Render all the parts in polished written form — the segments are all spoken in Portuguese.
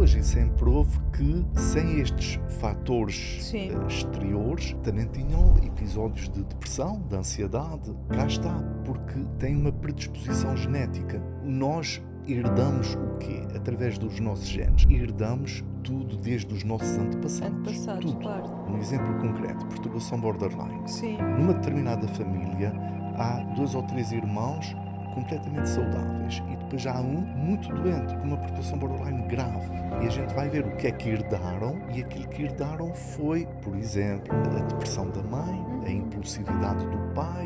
pessoas e sempre houve que, sem estes fatores Sim. exteriores, também tinham episódios de depressão, de ansiedade. Cá está, porque tem uma predisposição genética. Nós herdamos o quê? Através dos nossos genes. Herdamos tudo desde os nossos antepassados. Tudo. Claro. Um exemplo concreto, perturbação borderline. Sim. Numa determinada família, há 2 ou 3 irmãos completamente saudáveis e depois já há um muito doente, com uma perturbação borderline grave. E a gente vai ver o que é que herdaram, e aquilo que herdaram foi, por exemplo, a depressão da mãe, a impulsividade do pai,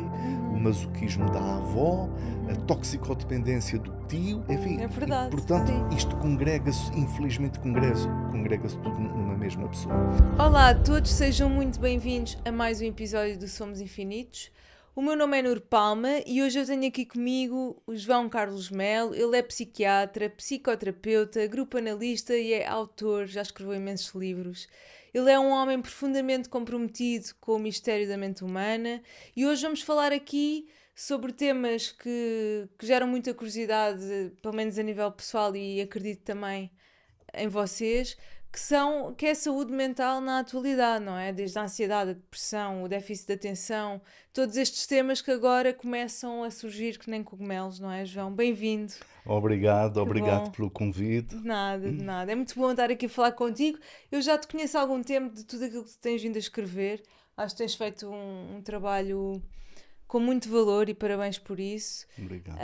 o masoquismo da avó, a toxicodependência do tio, enfim. É verdade, E, portanto, sim. isto congrega-se, infelizmente congrega-se tudo numa mesma pessoa. Olá a todos, sejam muito bem-vindos a mais um episódio do Somos Infinitos. O meu nome é Nur Palma e hoje eu tenho aqui comigo o João Carlos Melo. Ele é psiquiatra, psicoterapeuta, grupo analista e é autor, já escreveu imensos livros. Ele é um homem profundamente comprometido com o mistério da mente humana e hoje vamos falar aqui sobre temas que geram muita curiosidade, pelo menos a nível pessoal, e acredito também em vocês, que é a saúde mental na atualidade, não é? Desde a ansiedade, a depressão, o déficit de atenção, todos estes temas que agora começam a surgir que nem cogumelos, não é, João? Bem-vindo. Obrigado Bom. pelo convite. De nada. É muito bom estar aqui a falar contigo. Eu já te conheço há algum tempo de tudo aquilo que tu tens vindo a escrever. Acho que tens feito um trabalho com muito valor e parabéns por isso. Obrigado.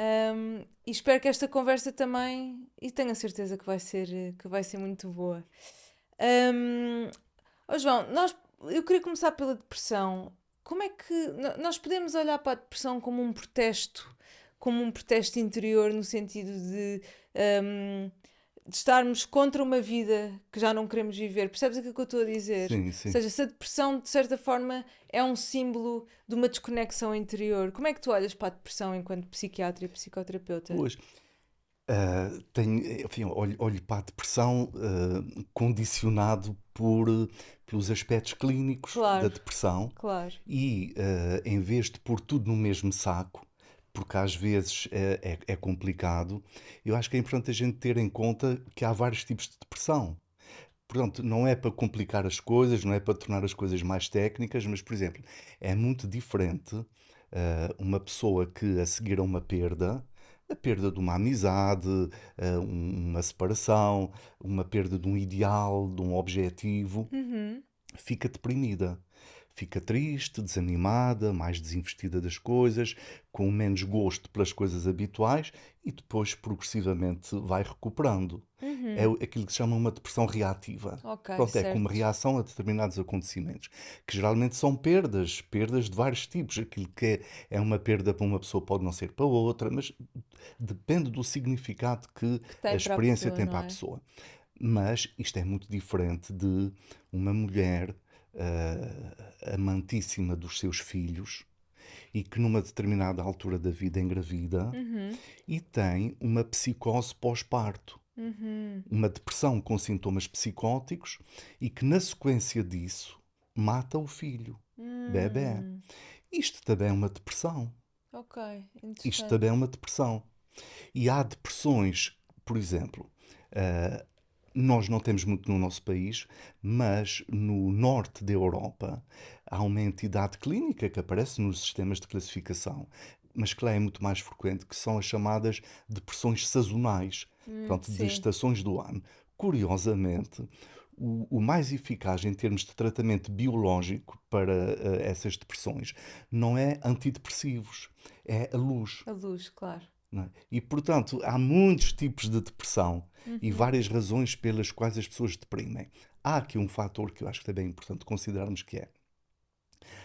E espero que esta conversa também, e tenho a certeza que vai ser muito boa. João, eu queria começar pela depressão. Como é que nós podemos olhar para a depressão como um protesto interior, no sentido de estarmos contra uma vida que já não queremos viver? Percebes aquilo que eu estou a dizer? Sim. Ou seja, se a depressão, de certa forma, é um símbolo de uma desconexão interior, como é que tu olhas para a depressão enquanto psiquiatra e psicoterapeuta? Pois, olho para a depressão condicionado pelos aspectos clínicos da depressão Claro. e em vez de pôr tudo no mesmo saco, porque às vezes é complicado, eu acho que é importante a gente ter em conta que há vários tipos de depressão. Portanto, não é para complicar as coisas, não é para tornar as coisas mais técnicas, mas, por exemplo, é muito diferente uma pessoa que, a seguir a uma perda, a perda de uma amizade, uma separação, uma perda de um ideal, de um objetivo, fica deprimida. Fica triste, desanimada, mais desinvestida das coisas, com menos gosto pelas coisas habituais e depois progressivamente vai recuperando. É aquilo que se chama uma depressão reativa. Ok, Pronto, é certo. como reação a determinados acontecimentos, que geralmente são perdas de vários tipos. Aquilo que é uma perda para uma pessoa pode não ser para outra, mas depende do significado que tem a experiência para a pessoa, tem não para a é? pessoa. Mas isto é muito diferente de uma mulher amantíssima dos seus filhos e que numa determinada altura da vida engravida e tem uma psicose pós-parto. Uma depressão com sintomas psicóticos e que na sequência disso mata o filho, bebé. Isto também é uma depressão. Ok, Isto interessante. também é uma depressão. E há depressões, por exemplo, nós não temos muito no nosso país, mas no norte da Europa há uma entidade clínica que aparece nos sistemas de classificação, mas que lá é muito mais frequente, que são as chamadas depressões sazonais, pronto, de Sim. estações do ano. Curiosamente, o mais eficaz em termos de tratamento biológico para essas depressões não é antidepressivos, é a luz. A luz, claro. Não é? E, portanto, há muitos tipos de depressão e várias razões pelas quais as pessoas deprimem. Há aqui um fator que eu acho que também é importante considerarmos, que é: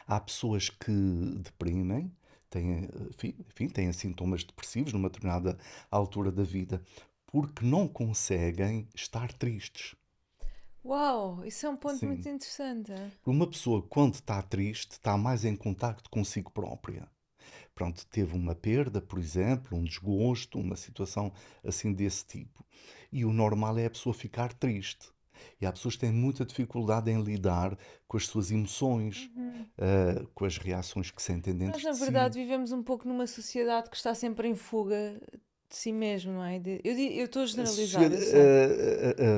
há pessoas que deprimem, têm sintomas depressivos numa determinada altura da vida, porque não conseguem estar tristes. Uau, isso é um ponto Sim. muito interessante. Uma pessoa, quando está triste, está mais em contacto consigo própria. Pronto, teve uma perda, por exemplo, um desgosto, uma situação assim desse tipo. E o normal é a pessoa ficar triste. E há pessoas que têm muita dificuldade em lidar com as suas emoções, com as reações que sentem dentro Nós, na de verdade, si. vivemos um pouco numa sociedade que está sempre em fuga de si mesmo, não é? Eu estou a A, generalizar, eu socie- sei.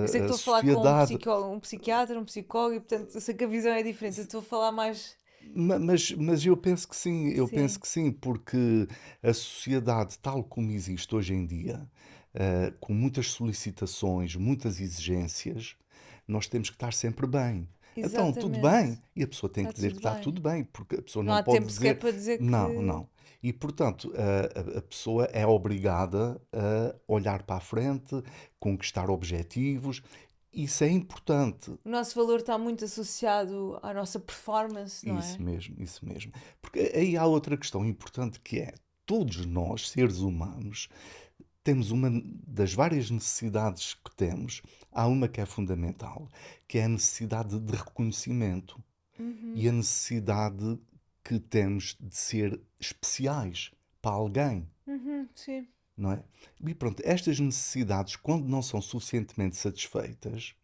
Eu sei que a- a estou a falar com um, sociedade. um psiquiatra, um psicólogo, e portanto eu sei que a visão é diferente. Eu estou a falar mais. Mas eu penso que sim, Sim, porque a sociedade tal como existe hoje em dia, com muitas solicitações, muitas exigências, nós temos que estar sempre bem. Então, tudo exatamente. bem, e a pessoa tem Está que dizer que tudo está bem. tudo bem, porque a pessoa Não não há pode tempo sequer dizer para dizer não, que. não. E, portanto, a pessoa é obrigada a olhar para a frente, conquistar objetivos. Isso é importante. O nosso valor está muito associado à nossa performance, não Isso é? mesmo, isso mesmo. Porque aí há outra questão importante que é, todos nós, seres humanos, temos uma das várias necessidades que temos, há uma que é fundamental, que é a necessidade de reconhecimento e Uhum, a necessidade que temos de ser especiais para alguém, sim. não é? E pronto, estas necessidades, quando não são suficientemente satisfeitas,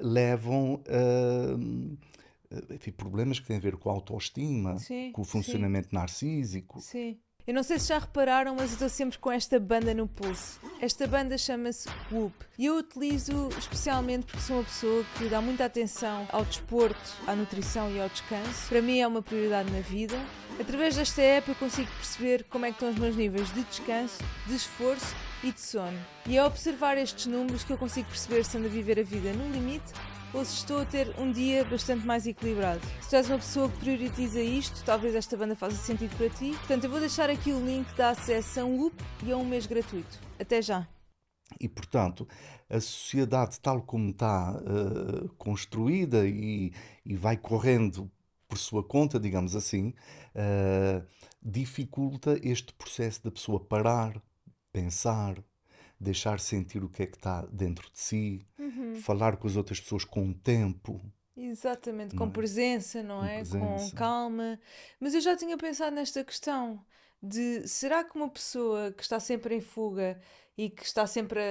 levam a enfim, problemas que têm a ver com a autoestima, Sim, com o sim. funcionamento narcísico. Sim. Eu não sei se já repararam, mas eu estou sempre com esta banda no pulso. Esta banda chama-se Whoop e eu utilizo especialmente porque sou uma pessoa que dá muita atenção ao desporto, à nutrição e ao descanso. Para mim é uma prioridade na vida. Através desta app eu consigo perceber como é que estão os meus níveis de descanso, de esforço e de sono. E é ao observar estes números que eu consigo perceber se ando a viver a vida no limite ou se estou a ter um dia bastante mais equilibrado. Se tu és uma pessoa que prioritiza isto, talvez esta banda faça sentido para ti. Portanto, eu vou deixar aqui o link da acessão Loop e é um mês gratuito. Até já! E, portanto, a sociedade tal como está construída e vai correndo por sua conta, digamos assim, dificulta este processo da pessoa parar, pensar, deixar sentir o que é que está dentro de si, falar com as outras pessoas com tempo, Exatamente, não com é? presença, não Com é? Com presença. calma. Mas eu já tinha pensado nesta questão de será que uma pessoa que está sempre em fuga e que está sempre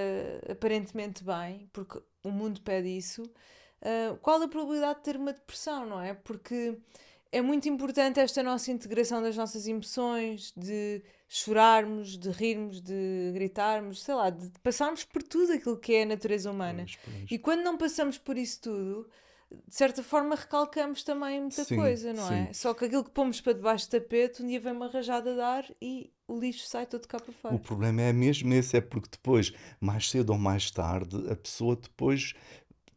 aparentemente bem, porque o mundo pede isso, qual a probabilidade de ter uma depressão, não é? Porque é muito importante esta nossa integração das nossas emoções, de chorarmos, de rirmos, de gritarmos, sei lá, de passarmos por tudo aquilo que é a natureza humana. Pois, pois. E quando não passamos por isso tudo, de certa forma recalcamos também muita Sim, coisa, não sim. é? Só que aquilo que pomos para debaixo do tapete, um dia vem uma rajada a dar e o lixo sai todo cá para O fora. problema é mesmo esse, é porque depois, mais cedo ou mais tarde, a pessoa depois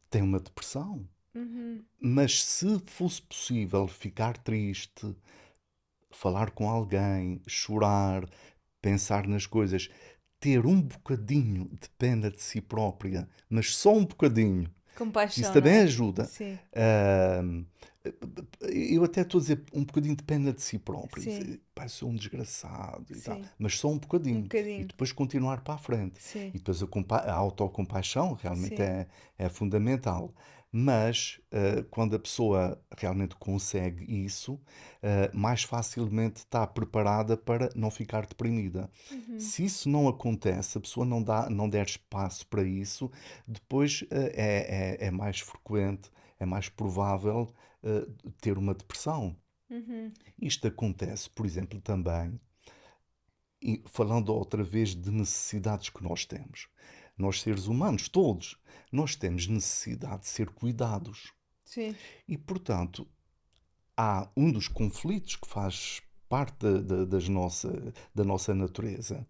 tem uma depressão. Uhum. Mas se fosse possível ficar triste, falar com alguém, chorar, pensar nas coisas, ter um bocadinho de pena de si própria, mas só um bocadinho, que isso Compaixão, não também é? ajuda. Sim, Ahm, eu até estou a dizer um bocadinho de pena de si próprio, sim, dizer, pá, sou um desgraçado e tal, sim. mas só um Um bocadinho. E bocadinho. depois continuar para a frente. Sim, E depois a autocompaixão realmente sim. é fundamental. Mas quando a pessoa realmente consegue isso, mais facilmente está preparada para não ficar deprimida. Uhum. Se isso não acontece, a pessoa não der espaço para isso, depois é mais frequente, é mais provável ter uma depressão. Uhum. Isto acontece, por exemplo, também, e falando outra vez de necessidades que nós temos. Nós, seres humanos, todos, nós temos necessidade de ser cuidados. Sim. E, portanto, há um dos conflitos que faz parte da nossa natureza,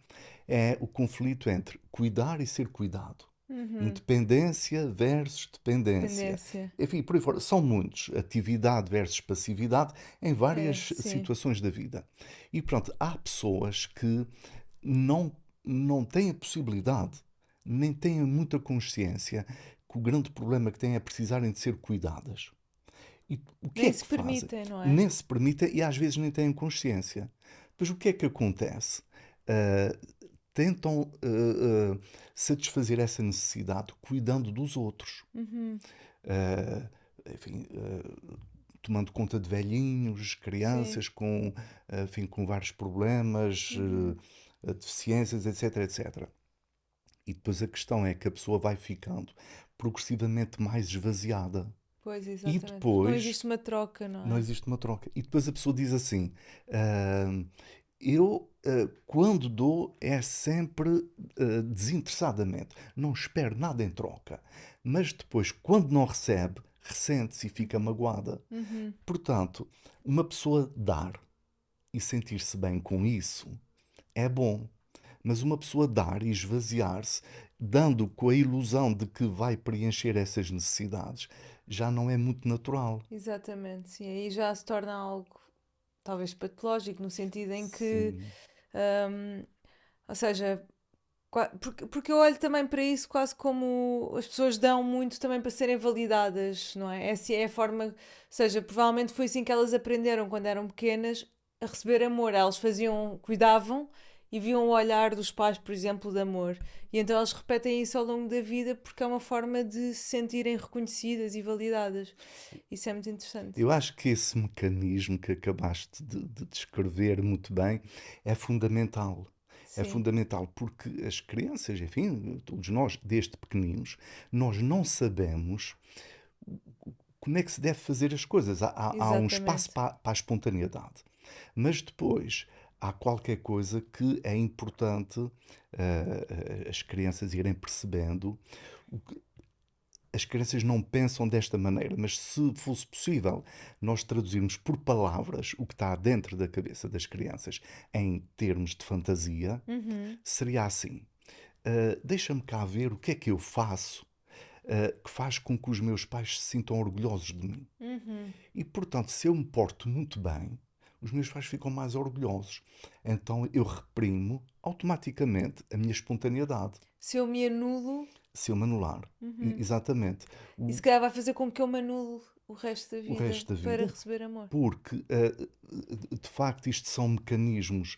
é o conflito entre cuidar e ser cuidado. Uhum. Independência versus dependência. Dependência. Enfim, por aí fora. São muitos. Atividade versus passividade em É, várias sim. situações da vida. E pronto, há pessoas que não, não têm a possibilidade, nem têm muita consciência que o grande problema que têm é precisarem de ser cuidadas. E o que Nem é se que fazem? permitem, não é? Nem se permitem e às vezes nem têm consciência. Pois o que é que acontece? Ah, tentam satisfazer essa necessidade cuidando dos outros. Uhum. Ah, enfim, tomando conta de velhinhos, Sim. crianças enfim, com vários problemas, Uhum. deficiências, etc, etc. E depois a questão é que a pessoa vai ficando progressivamente mais esvaziada. Pois, E exatamente. Porque não depois existe uma troca, não não é? existe uma troca. E depois a pessoa diz assim: "Ah, quando dou, é sempre desinteressadamente. Não espero nada em troca. Mas depois, quando não recebe, ressente-se e fica magoada. Uhum. Portanto, uma pessoa dar e sentir-se bem com isso é bom. Mas uma pessoa dar e esvaziar-se, dando com a ilusão de que vai preencher essas necessidades, já não é muito natural. Exatamente, sim. Aí já se torna algo talvez patológico, no sentido em que, Sim, hum, ou seja, porque eu olho também para isso quase como as pessoas dão muito também para serem validadas, não é? Essa é a forma, ou seja, provavelmente foi assim que elas aprenderam quando eram pequenas a receber amor. Elas faziam, cuidavam e viam o olhar dos pais, por exemplo, de amor. E então elas repetem isso ao longo da vida porque é uma forma de se sentirem reconhecidas e validadas. Isso é muito interessante. eu acho que esse mecanismo que acabaste de descrever muito bem é fundamental. É Sim, fundamental porque as crianças, enfim, todos nós, desde pequeninos, nós não sabemos como é que se deve fazer as coisas. Há um espaço exatamente. para a espontaneidade. Mas depois há qualquer coisa que é importante as crianças irem percebendo. As crianças não pensam desta maneira, mas se fosse possível nós traduzirmos por palavras o que está dentro da cabeça das crianças em termos de fantasia, Uhum, seria assim: deixa-me cá ver o que é que eu faço que faz com que os meus pais se sintam orgulhosos de mim. uhum. E, portanto, se eu me porto muito bem, os meus pais ficam mais orgulhosos. Então eu reprimo automaticamente a minha espontaneidade. Se eu me anulo, Se eu me anular. uhum. Exatamente. E O, se calhar vai fazer com que eu me anule o resto da o vida resto da para vida. receber amor. Porque, de facto, isto são mecanismos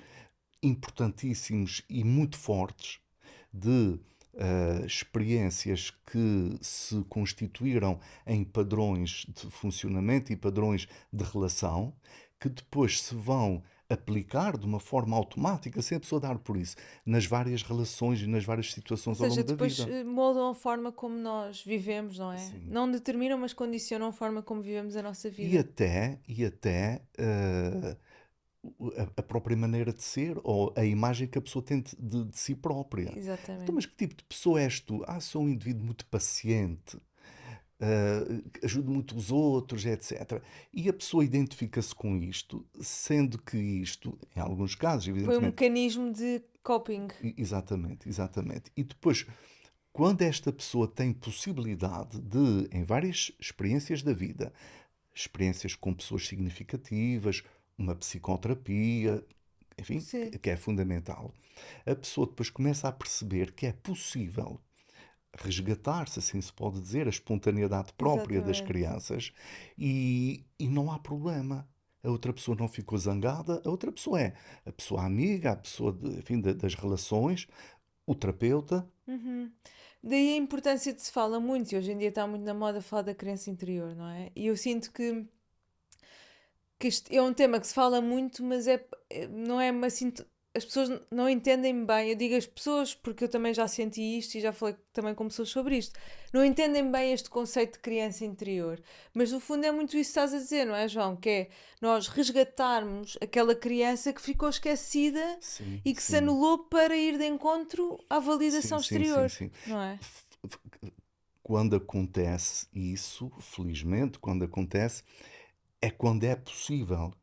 importantíssimos e muito fortes de experiências que se constituíram em padrões de funcionamento e padrões de relação, que depois se vão aplicar de uma forma automática, sem a pessoa dar por isso, nas várias relações e nas várias Ou situações ao seja, longo da depois vida. moldam a forma como nós vivemos, não é? Sim. Não determinam, mas condicionam a forma como vivemos a nossa E vida. até, e até a própria maneira de ser ou a imagem que a pessoa tem de si própria. Então, Exatamente. mas que tipo de pessoa és tu? Sou um indivíduo muito paciente, ajudo muito os outros, etc. E a pessoa identifica-se com isto, sendo que isto, em alguns casos, Foi um evidentemente, mecanismo de coping. exatamente, exatamente. E depois, quando esta pessoa tem possibilidade de, em várias experiências da vida, experiências com pessoas significativas, uma psicoterapia, enfim, Sim, que é fundamental. A pessoa depois começa a perceber que é possível resgatar-se, assim se pode dizer, a espontaneidade própria das exatamente. crianças e não há problema. A outra pessoa não ficou zangada, a outra pessoa é a pessoa amiga, a pessoa enfim, das relações, o terapeuta. Uhum. Daí a importância de se fala muito, e hoje em dia está muito na moda falar da criança interior, não é? E eu sinto que este é um tema que se fala muito, mas não é assim. As pessoas não entendem bem. Eu digo as pessoas porque eu também já senti isto e já falei também com pessoas sobre isto. Não entendem bem este conceito de criança interior. Mas no fundo é muito isso que estás a dizer, não é, João? Que é nós resgatarmos aquela criança que ficou esquecida Sim, e que se sim, anulou para ir de encontro à sim, validação sim, sim, exterior, sim. não é? F- Quando acontece isso, felizmente, quando acontece, é quando é possível.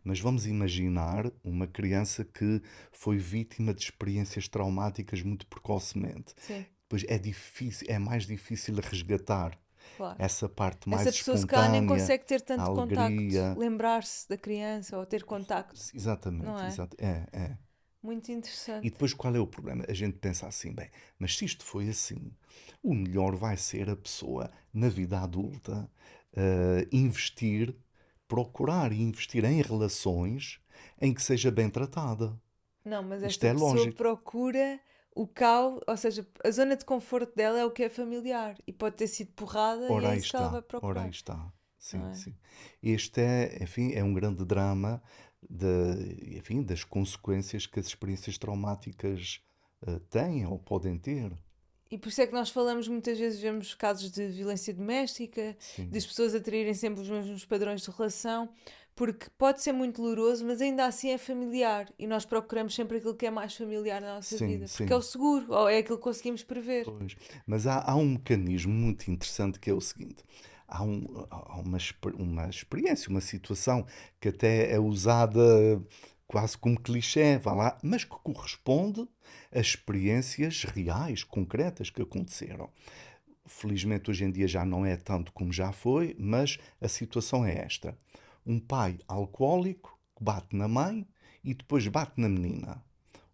Mas vamos imaginar uma criança que foi vítima de experiências traumáticas muito precocemente. Sim, Pois é difícil, é mais difícil resgatar claro. essa parte mais Essa pessoa se calhar nem espontânea, consegue ter a tanto contacto, alegria. lembrar-se da criança ou ter contacto, não Exatamente, é? é. Muito E interessante. depois qual é o problema? A gente pensa assim, bem, mas se isto foi assim, o melhor vai ser a pessoa, na vida adulta, investir, procurar investir em relações em que seja bem tratada. Não, mas Isto esta é pessoa lógico. procura o caos, ou seja, a zona de conforto dela é o que é familiar e pode ter sido porrada e Ora é aí isso que ela está, vai ora aí procurar, está. não Sim, é? sim. Este é, enfim, é um grande drama enfim, das consequências que as experiências traumáticas têm ou podem ter. E por isso é que nós falamos muitas vezes, vemos casos de violência doméstica, Sim, das pessoas atraírem sempre os mesmos padrões de relação, porque pode ser muito doloroso, mas ainda assim é familiar. E nós procuramos sempre aquilo que é mais familiar na nossa sim, vida, porque é o sim. seguro, ou é aquilo que conseguimos prever. Pois. Mas há um mecanismo muito interessante que é o seguinte: há uma experiência, uma situação que até é usada quase como clichê, vá lá, mas que corresponde a experiências reais, concretas que aconteceram. Felizmente hoje em dia já não é tanto como já foi, mas a situação é esta: um pai alcoólico que bate na mãe e depois bate na menina,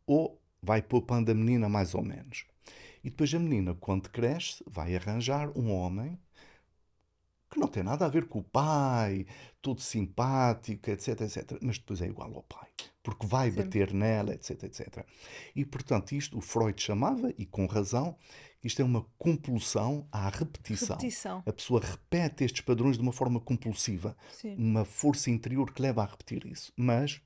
ou vai poupando a menina mais ou menos. E depois a menina, quando cresce, vai arranjar um homem que não tem nada a ver com o pai, todo simpático, etc, etc. Mas depois é igual ao pai, porque vai Sempre. bater nela, etc, etc. E, portanto, isto o Freud chamava, e com razão, isto é uma compulsão à repetição. Repetição. A pessoa repete estes padrões de uma forma compulsiva, Sim. uma força interior que leva a repetir isso. Mas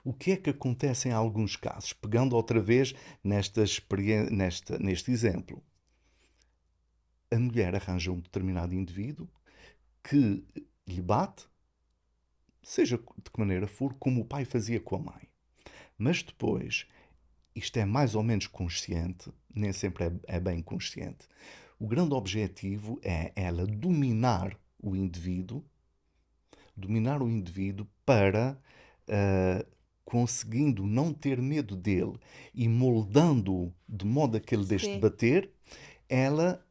o que é que acontece em alguns casos? Pegando outra vez neste exemplo, a mulher arranja um determinado indivíduo que lhe bate, seja de que maneira for, como o pai fazia com a mãe. Mas depois, isto é mais ou menos consciente, nem sempre é bem consciente. O grande objetivo é ela dominar o indivíduo para, conseguindo não ter medo dele e moldando-o de modo a que ele deixe de Sim. bater, ela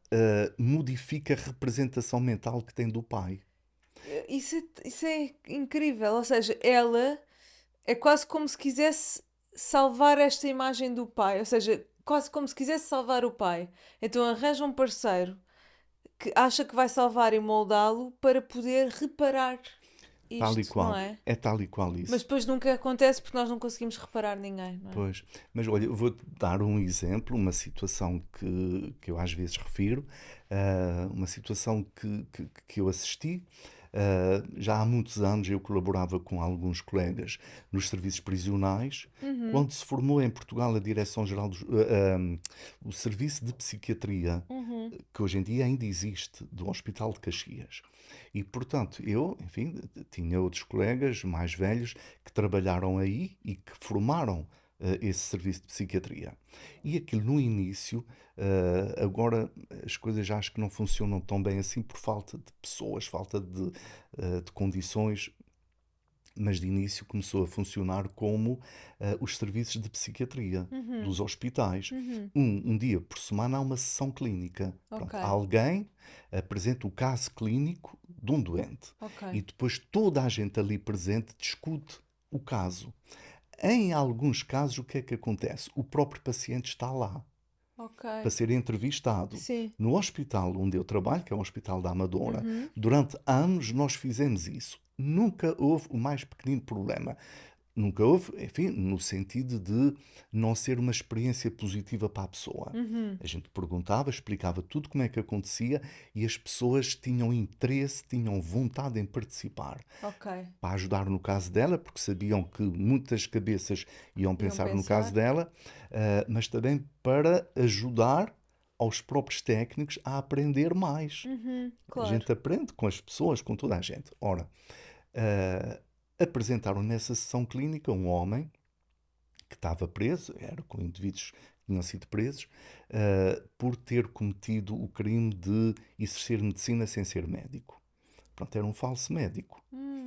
modifica a representação mental que tem do pai. Isso é incrível. Ou seja, ela é quase como se quisesse salvar esta imagem do pai. Ou seja, quase como se quisesse salvar o pai. Então arranja um parceiro que acha que vai salvar e moldá-lo para poder reparar Tal e isto, não qual. é? É tal e qual Mas isso. depois nunca acontece porque nós não conseguimos reparar ninguém, não é? Pois. Mas olha, eu vou-te dar um exemplo, uma situação que eu às vezes refiro, uma situação que eu assisti. Já há muitos anos eu colaborava com alguns colegas nos serviços prisionais. Uhum, Quando se formou em Portugal a Direção-Geral o Serviço de Psiquiatria, uhum. que hoje em dia ainda existe, do Hospital de Caxias. E, portanto, eu, enfim, tinha outros colegas mais velhos que trabalharam aí e que formaram esse serviço de psiquiatria. E aquilo no início, agora as coisas já acho que não funcionam tão bem assim por falta de pessoas, falta de condições, mas de início começou a funcionar como os serviços de psiquiatria Uhum, dos hospitais. uhum. Um dia por semana há uma sessão clínica. Ok, Pronto, alguém apresenta o caso clínico de um doente ok, e depois toda a gente ali presente discute o caso. Em alguns casos, o que é que acontece? O próprio paciente está lá ok. para ser entrevistado. Sim. No hospital onde eu trabalho, que é o Hospital da Amadora, Uhum. durante anos nós fizemos isso. Nunca houve o mais pequenino problema. Nunca houve, enfim, no sentido de não ser uma experiência positiva para a pessoa. Uhum. A gente perguntava, explicava tudo como é que acontecia e as pessoas tinham interesse, tinham vontade em participar Ok. para ajudar no caso dela, porque sabiam que muitas cabeças iam Iam pensar no caso pensar? dela, mas também para ajudar aos próprios técnicos a aprender mais. Uhum. A Claro. gente aprende com as pessoas, com toda a gente. Ora, ah, apresentaram nessa sessão clínica um homem que estava preso, era com indivíduos que tinham sido presos, por ter cometido o crime de exercer medicina sem ser médico. Pronto, era um falso médico.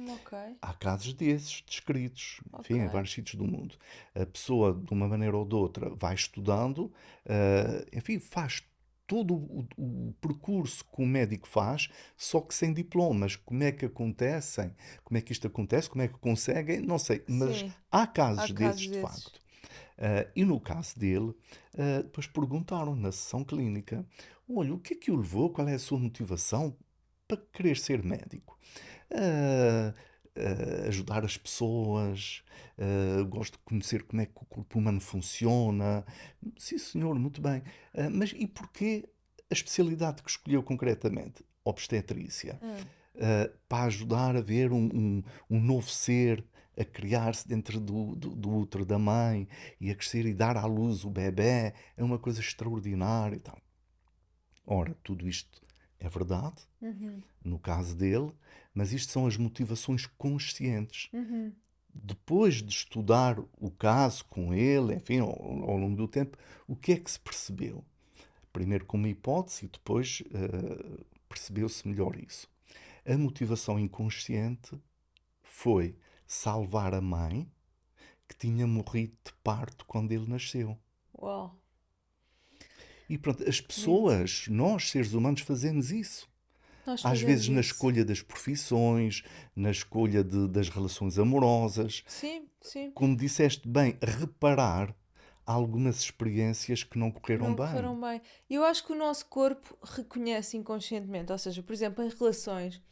Ok. Há casos desses descritos, Ok. enfim, em vários sítios do mundo. A pessoa, de uma maneira ou de outra, vai estudando, enfim, faz todo o percurso que o médico faz, só que sem diplomas. Como é que acontecem? Como é que isto acontece? Como é que conseguem? Não sei, mas Sim. há Há casos casos desses de desses. facto. E no caso dele, depois perguntaram na sessão clínica: olha, o que é que o levou? Qual é a sua motivação para querer ser médico? "Ah, ajudar as pessoas, gosto de conhecer como é que o corpo humano funciona." Sim, senhor, muito bem. Mas e porquê a especialidade que escolheu concretamente? Obstetrícia. Hum. Para ajudar a ver um novo ser a criar-se dentro do útero da mãe e a crescer e dar à luz o bebé é uma coisa extraordinária e tal. Ora, tudo isto é verdade, no caso dele, mas isto são as motivações conscientes. Depois de estudar o caso com ele, enfim, ao longo do tempo, o que é que se percebeu? Primeiro como hipótese e depois percebeu-se melhor isso. A motivação inconsciente foi salvar a mãe que tinha morrido de parto quando ele nasceu. Uau, E pronto, as lindo. pessoas, nós seres humanos, fazemos isso. Nós Às fazemos vezes na isso. escolha das profissões, na escolha das relações amorosas. Sim, sim. Como disseste bem, reparar algumas experiências que não correram Não bem. correram bem. E eu acho que o nosso corpo reconhece inconscientemente. Ou seja, por exemplo, em relações,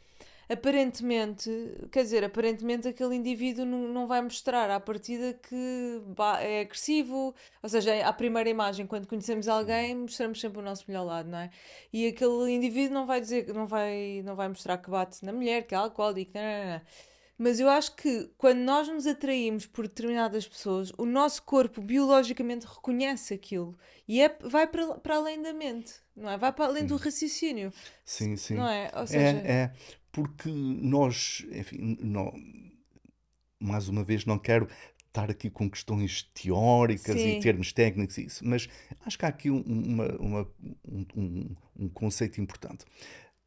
aparentemente, quer dizer, aparentemente aquele indivíduo não vai mostrar à partida que é agressivo, ou seja, à primeira imagem, quando conhecemos alguém, mostramos sempre o nosso melhor lado, não é? E aquele indivíduo não vai dizer, não vai mostrar que bate na mulher, que é alcoólico, não. Mas eu acho que quando nós nos atraímos por determinadas pessoas, o nosso corpo biologicamente reconhece aquilo e vai para além da mente, não é? Vai para além do Sim, raciocínio, sim, não sim. é? Ou seja, É, porque nós, enfim, mais uma vez, não quero estar aqui com questões teóricas e sim. termos técnicos e isso, mas acho que há aqui um conceito importante.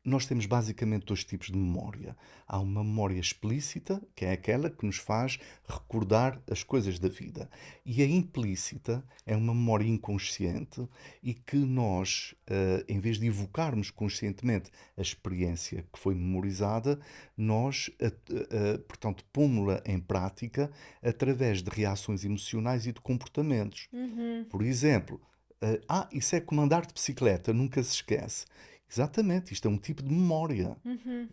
Nós temos basicamente dois tipos de memória. Há uma memória explícita, que é aquela que nos faz recordar as coisas da vida. E a implícita é uma memória inconsciente e que nós, em vez de evocarmos conscientemente a experiência que foi memorizada, nós, portanto, pomos-la em prática através de reações emocionais e de comportamentos. Por exemplo, isso é como andar de bicicleta, nunca se esquece. Exatamente, isto é um tipo de memória.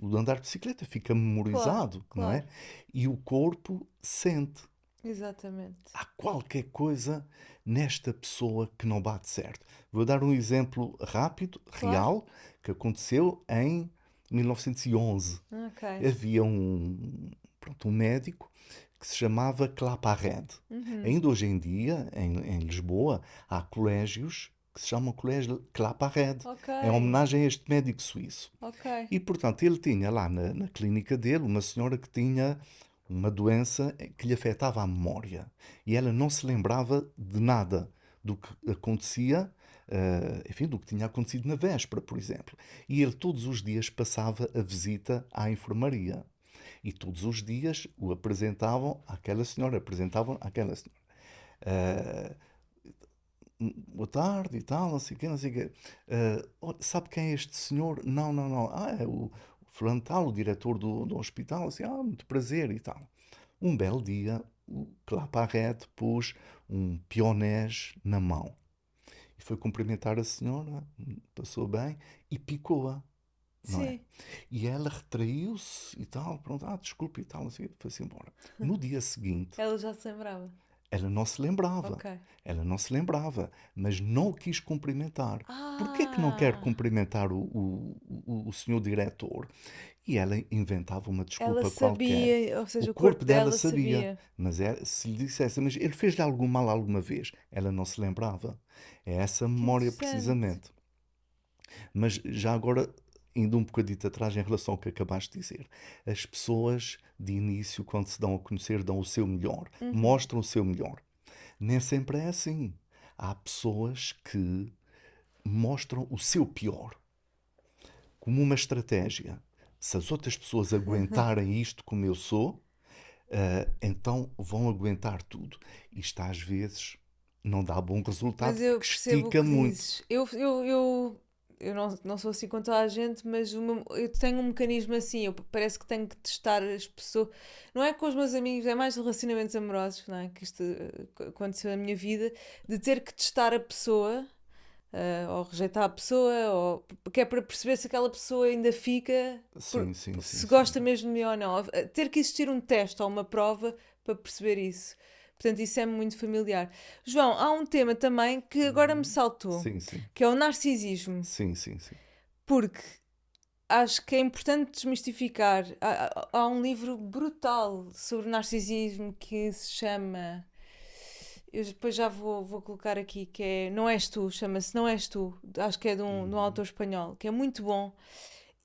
O de andar de bicicleta fica Claro, memorizado, não claro. é? E o corpo sente. Exatamente. Há qualquer coisa nesta pessoa que não bate certo. Vou dar um exemplo rápido, Claro. real, que aconteceu em 1911. Ok. Havia pronto, um médico que se chamava Claparède. Ainda hoje em dia, em Lisboa, há colégios que se chamam Colégio Claparède, Ok. em homenagem a este médico suíço. Ok. E, portanto, ele tinha lá na clínica dele uma senhora que tinha uma doença que lhe afetava a memória. E ela não se lembrava de nada do que acontecia, enfim, do que tinha acontecido na véspera, por exemplo. E ele todos os dias passava a visita à enfermaria. E todos os dias o apresentavam àquela senhora, apresentavam àquela senhora. Ah, Boa tarde e tal, não sei o quê, não sei o quê. Sabe quem é este senhor? Não, não, não. É o fulano tal, o diretor do hospital. Assim, muito prazer e tal. Um belo dia, o Claparrete pôs um pionés na mão. E foi cumprimentar a senhora, passou bem, e picou-a, não é? Sim. E ela retraiu-se e tal, pronto, desculpe e tal, não sei o quê, foi-se embora. No dia seguinte, Ela já se lembrava. ela não se lembrava. Ok. Ela não se lembrava, mas não o quis cumprimentar. Porquê que não quer Ah! cumprimentar o senhor diretor? E ela inventava uma Ela desculpa qualquer. sabia, ou O seja, o corpo corpo dela dela sabia, sabia. mas se lhe dissesse, mas ele fez-lhe algum mal alguma vez? Ela não se lembrava. É essa Que memória interessante. precisamente. Mas já agora, indo um bocadinho atrás em relação ao que acabaste de dizer, as pessoas de início, quando se dão a conhecer, dão o seu melhor, mostram o seu melhor. Nem sempre é assim. Há pessoas que mostram o seu pior como uma estratégia. Se as outras pessoas aguentarem isto como eu sou, então vão aguentar tudo. Isto às vezes não dá bom Mas resultado eu porque percebo o estica que muito. dizes. Eu não sou assim com toda a gente, mas eu tenho um mecanismo assim. Parece que tenho que testar as pessoas. Não é com os meus amigos, é mais relacionamentos amorosos, não é? Que isto aconteceu na minha vida, de ter que testar a pessoa, ou rejeitar a pessoa, ou, que é para perceber se aquela pessoa ainda fica, Sim, sim, sim, se sim. gosta mesmo de mim ou não. Ter que existir um teste ou uma prova para perceber isso. Portanto, isso é muito familiar. João, há um tema também que agora me saltou, Sim, sim. que é o narcisismo. Sim, sim, sim. Porque acho que é importante desmistificar. Há um livro brutal sobre narcisismo que se chama. Eu depois já vou colocar aqui, que é Não És Tu, chama-se Não És Tu, acho que é de um Uhum. autor espanhol, que é muito bom.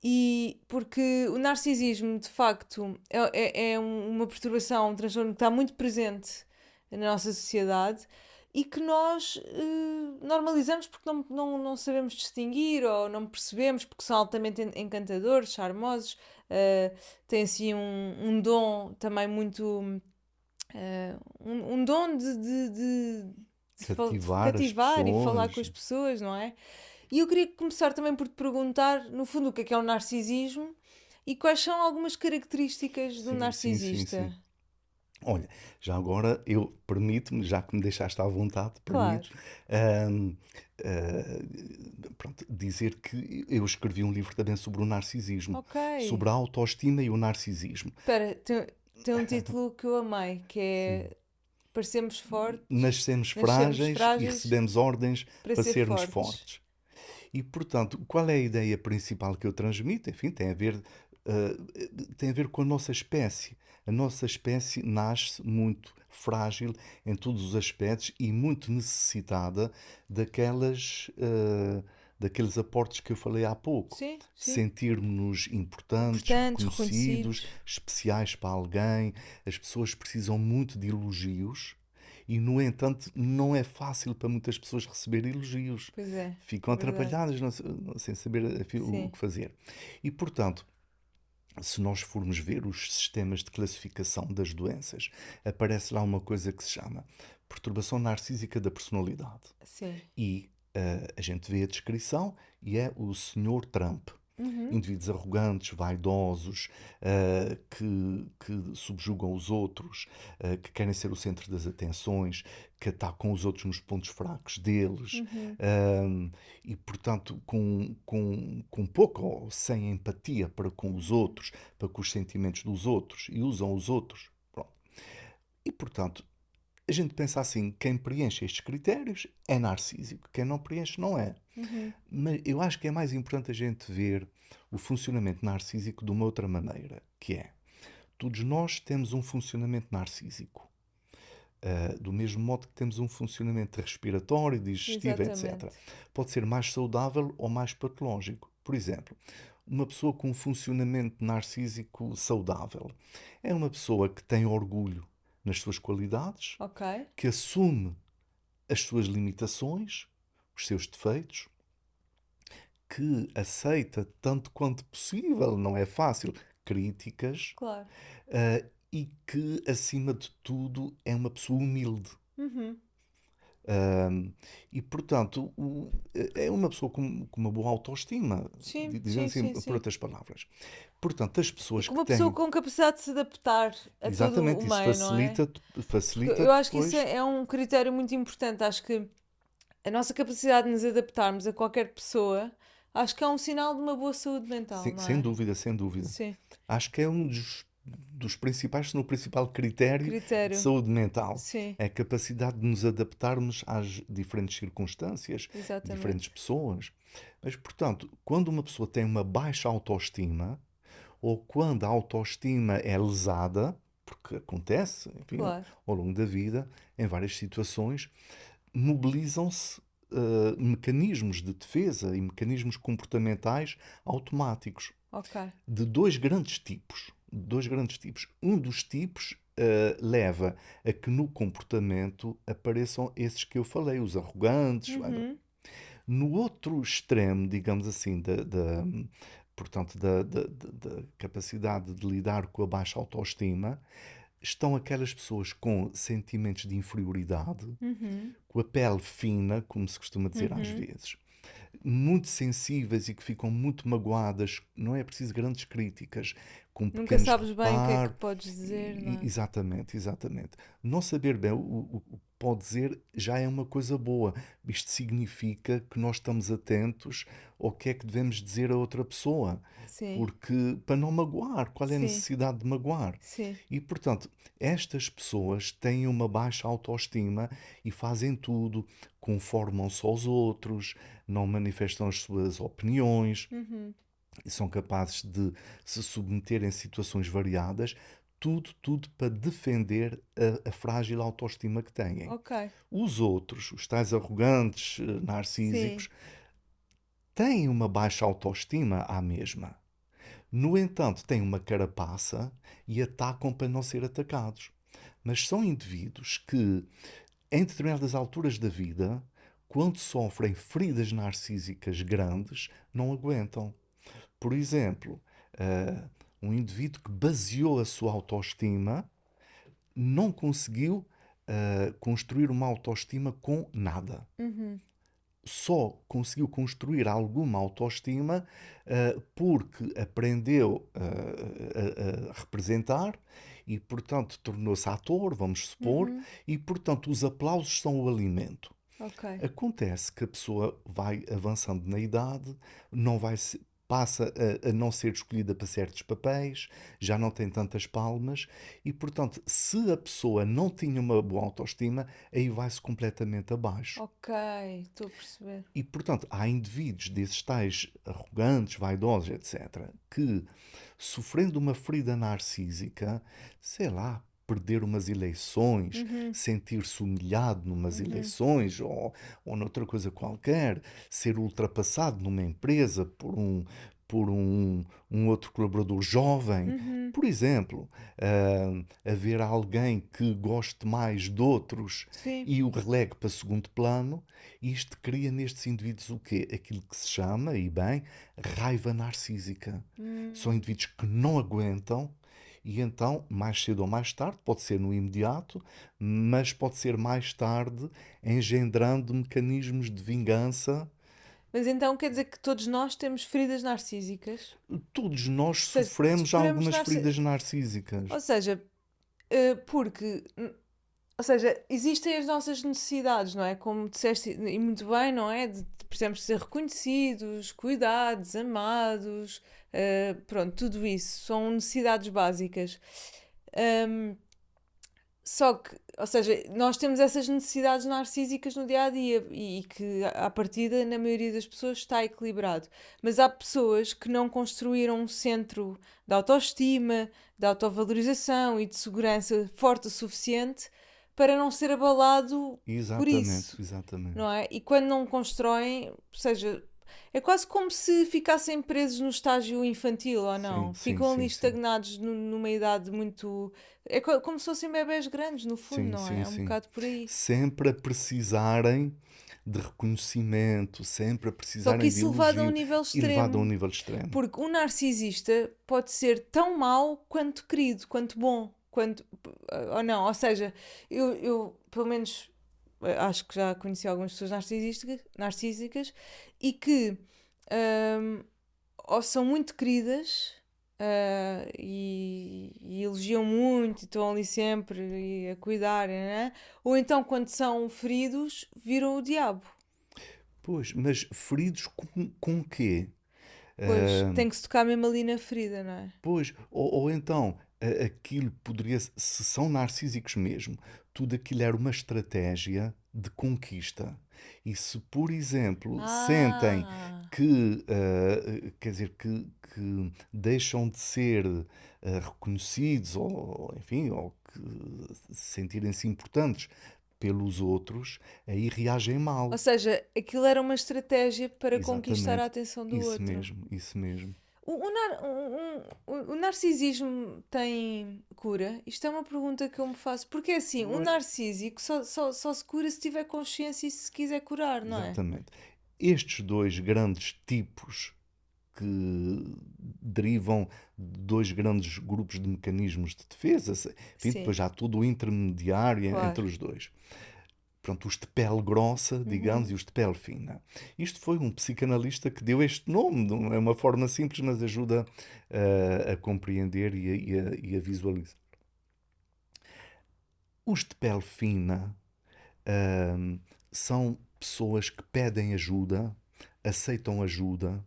E porque o narcisismo, de facto, é uma perturbação, um transtorno que está muito presente na nossa sociedade e que nós normalizamos porque não sabemos distinguir ou não percebemos porque são altamente encantadores, charmosos, têm assim um dom também muito. Um dom de Cativar as cativar e falar com pessoas. as pessoas, não é? E eu queria começar também por te perguntar, no fundo, o que é o narcisismo e quais são algumas características do Sim, sim, sim, narcisista. sim. Olha, já agora eu permito-me, já que me deixaste à vontade, Claro. permito, pronto, dizer que eu escrevi um livro também sobre o narcisismo, Ok. sobre a autoestima e o narcisismo. Espera, tem um título que eu amei, que Sim. é Parecemos fortes, Nascemos nascemos frágeis e frágeis recebemos ordens para para ser sermos fortes. fortes. E, portanto, qual é a ideia principal que eu transmito? Enfim, tem a ver com a nossa espécie. A nossa espécie nasce muito frágil em todos os aspectos e muito necessitada daqueles aportes que eu falei há pouco. Sim, sim. Sentirmos-nos importantes, Importantes, reconhecidos, reconhecidos. especiais para alguém. As pessoas precisam muito de elogios e, no entanto, não é fácil para muitas pessoas receber elogios. Pois é, Ficam é verdade. atrapalhadas, sem saber o Sim. que fazer. E, portanto, se nós formos ver os sistemas de classificação das doenças, aparece lá uma coisa que se chama perturbação narcísica da personalidade. Sim. E a gente vê a descrição e é o Senhor Trump. Uhum. Indivíduos arrogantes, vaidosos, que subjugam os outros, que querem ser o centro das atenções, que atacam os outros nos pontos fracos deles, Uhum. e, portanto, com pouca ou sem empatia para com os outros, para com os sentimentos dos outros, e usam os outros. Pronto. E, portanto, a gente pensa assim: quem preenche estes critérios é narcísico, quem não preenche não é. Uhum. Mas eu acho que é mais importante a gente ver o funcionamento narcísico de uma outra maneira, que é, todos nós temos um funcionamento narcísico. Do mesmo modo que temos um funcionamento respiratório, digestivo, etc. Exatamente. Pode ser mais saudável ou mais patológico. Por exemplo, uma pessoa com um funcionamento narcísico saudável é uma pessoa que tem orgulho nas suas qualidades, Ok. que assume as suas limitações, os seus defeitos, que aceita tanto quanto possível, não é fácil, críticas, Claro. e que, acima de tudo, é uma pessoa humilde. Uhum. E, portanto, é uma pessoa com uma boa autoestima, Sim, dizendo sim, assim, sim, por sim. outras palavras. Portanto, as E pessoas com que uma pessoa têm. com capacidade de se adaptar a todo o Exatamente, isso meio, não é? Porque facilita eu acho que isso depois. é um critério muito importante. Acho que a nossa capacidade de nos adaptarmos a qualquer pessoa, acho que é um sinal de uma boa saúde mental, não Sem é? dúvida, sem dúvida. Sim. Acho que é um dos principais, se não o principal critério de Critério. saúde mental. Sim, É a capacidade de nos adaptarmos às diferentes circunstâncias, diferentes exatamente. pessoas. Mas, portanto, quando uma pessoa tem uma baixa autoestima, ou quando a autoestima é lesada, porque acontece, enfim, Claro. ao longo da vida, em várias situações, mobilizam-se mecanismos de defesa e mecanismos comportamentais automáticos Ok. de dois grandes tipos. Dois grandes tipos. Um dos tipos leva a que no comportamento apareçam esses que eu falei, os arrogantes. Uhum. No outro extremo, digamos assim, portanto, da capacidade de lidar com a baixa autoestima, estão aquelas pessoas com sentimentos de inferioridade, Uhum. com a pele fina, como se costuma dizer às Uhum. vezes, muito sensíveis e que ficam muito magoadas, não é preciso grandes críticas, com Nunca pequenos sabes bem o que é que reparos. podes dizer, não é? Exatamente, exatamente. Não saber bem o que pode dizer já é uma coisa boa. Isto significa que nós estamos atentos ao que é que devemos dizer a outra pessoa. Sim, Porque, para não magoar, qual é a sim, necessidade de magoar? sim. E, portanto, estas pessoas têm uma baixa autoestima e fazem tudo, conformam-se aos outros, não manifestam as suas opiniões, Uhum. são capazes de se submeter em situações variadas, tudo para defender a frágil autoestima que têm. Ok. Os outros, os tais arrogantes, Sim. narcísicos, têm uma baixa autoestima à mesma. No entanto, têm uma carapaça e atacam para não ser atacados. Mas são indivíduos que, em determinadas alturas da vida, quando sofrem feridas narcísicas grandes, não aguentam. Por exemplo, eh, um indivíduo que baseou a sua autoestima não conseguiu construir uma autoestima com nada. Uhum. Só conseguiu construir alguma autoestima porque aprendeu a representar e, portanto, tornou-se ator, vamos supor, Uhum. e, portanto, os aplausos são o alimento. Ok. Acontece que a pessoa vai avançando na idade, não vai passa a não ser escolhida para certos papéis, já não tem tantas palmas e, portanto, se a pessoa não tinha uma boa autoestima, aí vai-se completamente abaixo. Ok. Estou a perceber. E, portanto, há indivíduos desses tais arrogantes, vaidosos, etc., que, sofrendo uma ferida narcísica, sei lá, perder umas eleições, Uhum. sentir-se humilhado numas Uhum. eleições ou noutra coisa qualquer, ser ultrapassado numa empresa por um outro colaborador jovem. Uhum. Por exemplo, haver alguém que goste mais de outros Sim. e o relegue para segundo plano, isto cria nestes indivíduos o quê? Aquilo que se chama, e bem, raiva narcísica. São Hum. indivíduos que não aguentam e então, mais cedo ou mais tarde, pode ser no imediato, mas pode ser mais tarde, engendrando mecanismos de vingança. Mas então quer dizer que todos nós temos feridas narcísicas? Todos nós Ou seja, sofremos sofremos algumas narci... feridas narcísicas. Ou seja, porque... Ou seja, existem as nossas necessidades, não é? Como disseste, e muito bem, não é? Precisamos ser reconhecidos, cuidados, amados, pronto, tudo isso. São necessidades básicas. Ahm, Só que, ou seja, nós temos essas necessidades narcísicas no dia a dia e que, à partida, na maioria das pessoas está equilibrado. Mas há pessoas que não construíram um centro de autoestima, de autovalorização e de segurança forte o suficiente para não ser abalado por Exatamente, isso, não exatamente. é? E quando não constroem, ou seja, é quase como se ficassem presos no estágio infantil, ou Sim, não? sim, Ficam ali sim, sim. estagnados numa idade muito. É como se fossem bebés grandes, no fundo, Sim, não é? sim, É um sim. bocado por aí. Sempre a precisarem de reconhecimento, sempre a Só que precisarem de isso levado a um elogio, nível elevado a um extremo. nível extremo. Porque um narcisista pode ser tão mau quanto querido, quanto bom, quanto. Ou não. Ou seja, eu pelo menos acho que já conheci algumas pessoas narcísicas e que hum, ou são muito queridas e elogiam muito e estão ali sempre a cuidar, né? Ou então quando são feridos viram o diabo. Pois, mas feridos com quê? Pois, Ah, tem que se tocar mesmo ali na ferida, não é? pois, ou então, aquilo poderia, se são narcísicos mesmo, tudo aquilo era uma estratégia de conquista. E se, por exemplo, sentem Ah, que, quer dizer, que deixam de ser reconhecidos, ou enfim, ou que sentirem-se importantes pelos outros, aí reagem ou mal. seja, aquilo era uma estratégia para conquistar a Exatamente. atenção do Isso outro. mesmo, isso mesmo. O narcisismo tem cura? Isto é uma pergunta que eu me faço. Porque é assim, um narcísico só se cura se tiver consciência e se quiser curar, não é? Exatamente. Estes dois grandes tipos que derivam de dois grandes grupos de mecanismos de defesa, enfim, Sim, depois há todo o intermediário claro. entre os dois. Pronto, os de pele grossa, digamos, Uhum. e os de pele fina. Isto foi um psicanalista que deu este nome, não é uma forma simples, mas ajuda a compreender e a visualizar. Os de pele fina Ahm, são pessoas que pedem ajuda, aceitam ajuda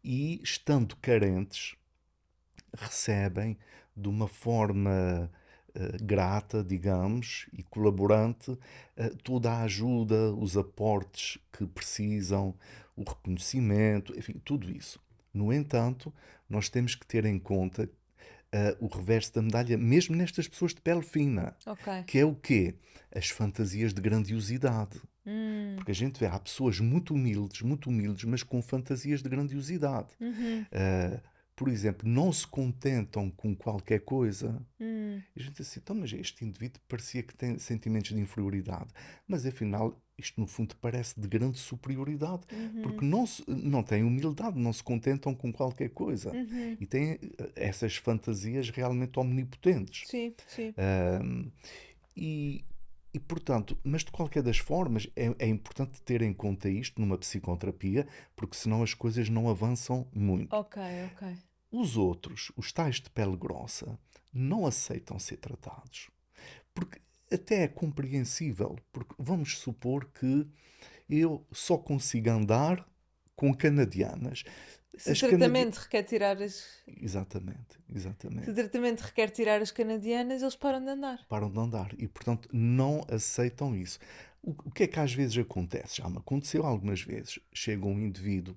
e, estando carentes, recebem de uma forma grata, digamos, e colaborante, toda a ajuda, os aportes que precisam, o reconhecimento, enfim, tudo isso. No entanto, nós temos que ter em conta o reverso da medalha, mesmo nestas pessoas de pele fina, Ok. que é o quê? As fantasias de grandiosidade. Porque a gente vê, há pessoas muito humildes, mas com fantasias de grandiosidade. Uhum. Uh, por exemplo, não se contentam com qualquer coisa. Hum. E a gente diz assim, então, mas este indivíduo parecia que tem sentimentos de inferioridade. Mas afinal, isto no fundo parece de grande superioridade. Porque Uhum. não têm humildade, não se contentam com qualquer coisa. Uhum. E têm essas fantasias realmente omnipotentes. Sim, sim. Um, e, portanto, mas de qualquer das formas, é importante ter em conta isto numa psicoterapia, porque senão as coisas não avançam muito. Ok, ok. Os outros, os tais de pele grossa, não aceitam ser tratados. Porque até é compreensível, porque vamos supor que eu só consigo andar com canadianas. Se o As tratamento canadianas. requer tirar as. Exatamente, Se o exatamente. tratamento requer tirar as canadianas, eles param de andar. Param de andar e, portanto, não aceitam isso. O que é que às vezes acontece? Já me aconteceu algumas vezes. Chega um indivíduo,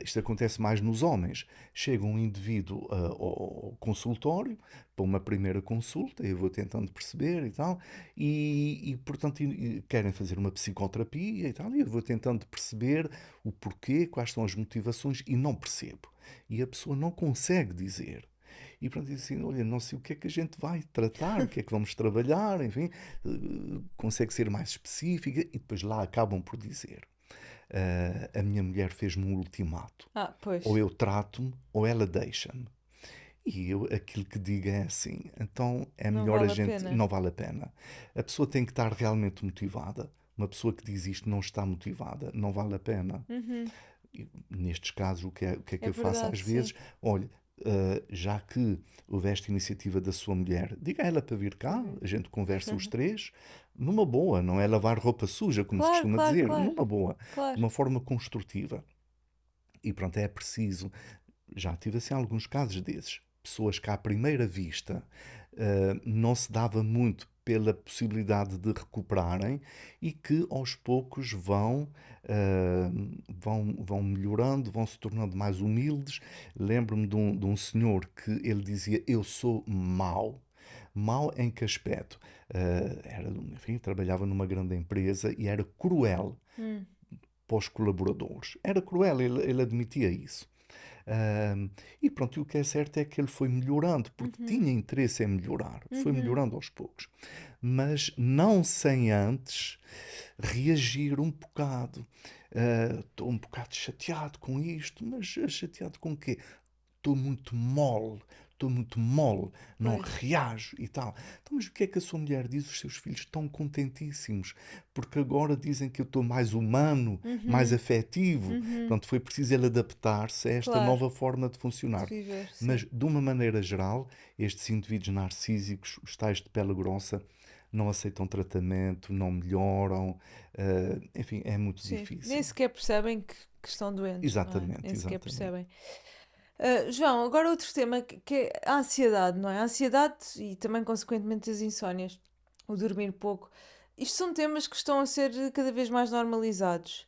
isto acontece mais nos homens, chega um indivíduo ao consultório para uma primeira consulta, eu vou tentando perceber e tal, portanto, querem fazer uma psicoterapia e tal, e eu vou tentando perceber o porquê, quais são as motivações e não percebo. E a pessoa não consegue dizer. E pronto, disse assim, olha, não sei o que é que a gente vai tratar, o que é que vamos trabalhar, enfim, consegue ser mais específica e depois lá acabam por dizer, a minha mulher fez-me um ultimato, Ah, ou pois. eu trato-me ou ela deixa-me. E eu aquilo que digo é assim, então é Não melhor a vale a gente, pena. não vale a pena. A pessoa tem que estar realmente motivada. Uma pessoa que diz isto não está motivada, não vale a pena. Uhum. E, nestes casos, o que é que É eu faço verdade, às sim. vezes? Olha, já que houve esta iniciativa da sua mulher, diga a ela para vir Para cá, ver. a gente conversa os três, numa boa, não é lavar roupa suja, como se Claro, costuma claro, dizer, claro. numa boa, de Claro. uma forma construtiva. E pronto, é preciso. Já tive assim alguns casos desses. Pessoas que à primeira vista não se dava muito pela possibilidade de recuperarem e que aos poucos vão melhorando, vão se tornando mais humildes. Lembro-me de um senhor que ele dizia: Eu sou mau. Mau em que aspecto? Enfim, trabalhava numa grande empresa e era cruel Hum. para os colaboradores. Era cruel, ele admitia isso. E pronto, e o que é certo é que ele foi melhorando, porque Uhum. tinha interesse em melhorar, foi Uhum. melhorando aos poucos, mas não sem antes reagir um bocado. Estou um bocado chateado com isto, mas chateado com o quê? Estou muito mole, estou muito mole, não Pois. reajo e tal. Então, mas o que é que a sua mulher diz? Os seus filhos estão contentíssimos, porque agora dizem que eu estou mais humano, mais Uhum. afetivo. Uhum. Pronto, foi preciso ele adaptar-se a esta Claro. nova forma de De funcionar. viver, Mas, sim. de uma maneira geral, estes indivíduos narcísicos, os tais de pele grossa, não aceitam tratamento, não melhoram, enfim, é muito Sim. Nem difícil. sequer percebem que estão doentes, não é? Exatamente, Nem sequer exatamente. percebem. João, agora outro tema que é a ansiedade, não é? A ansiedade e também, consequentemente, as insónias, o dormir pouco. Isto são temas que estão a ser cada vez mais normalizados.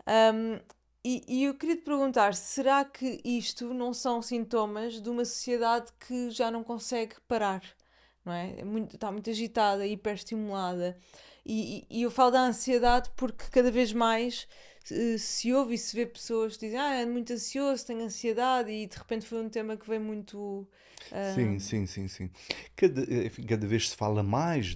Ahm, e eu queria te perguntar: será que isto não são sintomas de uma sociedade que já não consegue parar? Não é? Está muito agitada, hiperestimulada. E eu falo da ansiedade porque cada vez mais se ouve e se vê pessoas que dizem é muito ansioso, tenho ansiedade e de repente foi um tema que veio muito. Sim, ah, sim, sim, sim. Enfim, cada vez se fala mais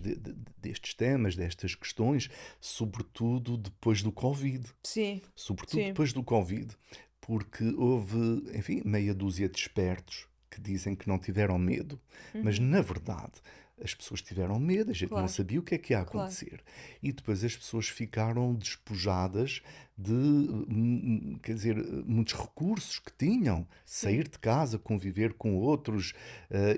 destes temas, destas questões, sobretudo depois do Covid. sim, Sobretudo sim. depois do Covid, porque houve, enfim, meia dúzia de espertos que dizem que não tiveram medo, mas Uhum, na verdade as pessoas tiveram medo, a gente não claro, sabia o que é que ia claro. acontecer. E depois as pessoas ficaram despojadas de, quer dizer, muitos recursos que tinham, Sim. sair de casa, conviver com outros,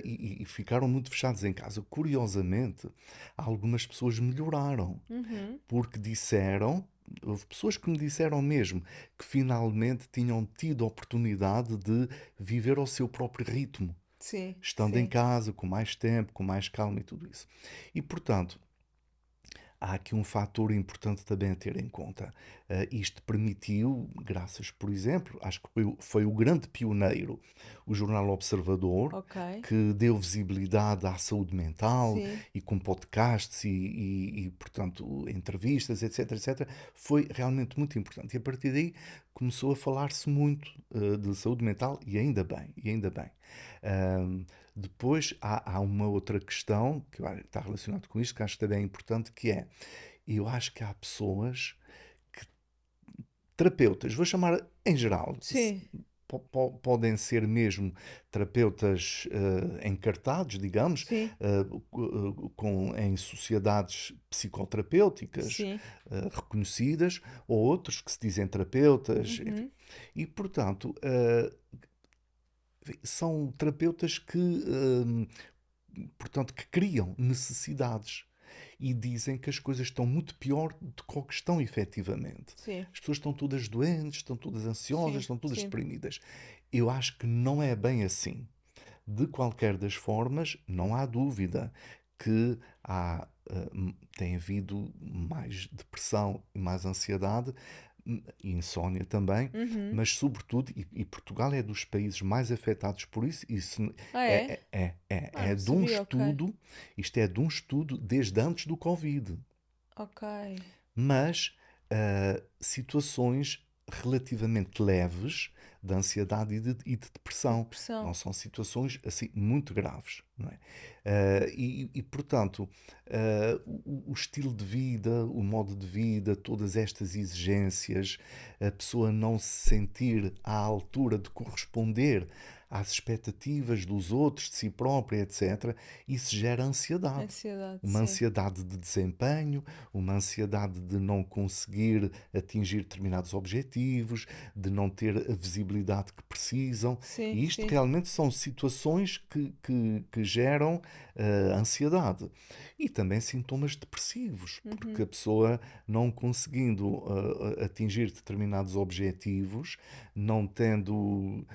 e ficaram muito fechados em casa. Curiosamente, algumas pessoas melhoraram Uhum, porque disseram, houve pessoas que me disseram mesmo que finalmente tinham tido a oportunidade de viver ao seu próprio ritmo, sim, estando em sim. casa, com mais tempo, com mais calma e tudo isso. E portanto, há aqui um fator importante também a ter em conta. Isto permitiu, graças, por exemplo, acho que foi o grande pioneiro, o Jornal Observador, Ok. que deu visibilidade à saúde mental Sim. e com podcasts portanto, entrevistas, etc, etc, foi realmente muito importante. E a partir daí começou a falar-se muito de saúde mental e ainda bem, e ainda bem. Ahm, Depois há uma outra questão que olha, está relacionado com isto, que acho que também é importante, que é, eu acho que há pessoas, terapeutas, vou chamar em geral, Sim. podem ser mesmo terapeutas encartados, digamos, Sim. em sociedades psicoterapêuticas Sim. reconhecidas, ou outros que se dizem terapeutas, enfim. Uhum. E, portanto, são terapeutas portanto, que criam necessidades e dizem que as coisas estão muito pior do que o que estão efetivamente. Sim. As pessoas estão todas doentes, estão todas ansiosas, Sim. estão todas Sim. deprimidas. Eu acho que não é bem assim. De qualquer das formas, não há dúvida que tem havido mais depressão e mais ansiedade, e insónia também, Uhum. mas sobretudo, e Portugal é dos países mais afetados por isso, Ah, é? é Não de um sabia, ok. estudo, isto é de um estudo desde antes do Covid, Ok. mas situações relativamente leves de ansiedade e de depressão. Depressão. Não são situações assim muito graves, não é? Portanto, o estilo de vida, o modo de vida, todas estas exigências, a pessoa não se sentir à altura de corresponder às expectativas dos outros, de si própria, etc., isso gera ansiedade. Ansiedade, Uma sim. ansiedade de desempenho, uma ansiedade de não conseguir atingir determinados objetivos, de não ter a visibilidade que precisam. Sim, E isto sim. realmente são situações que geram ansiedade. E também sintomas depressivos, porque Uhum. a pessoa não conseguindo atingir determinados objetivos, não tendo,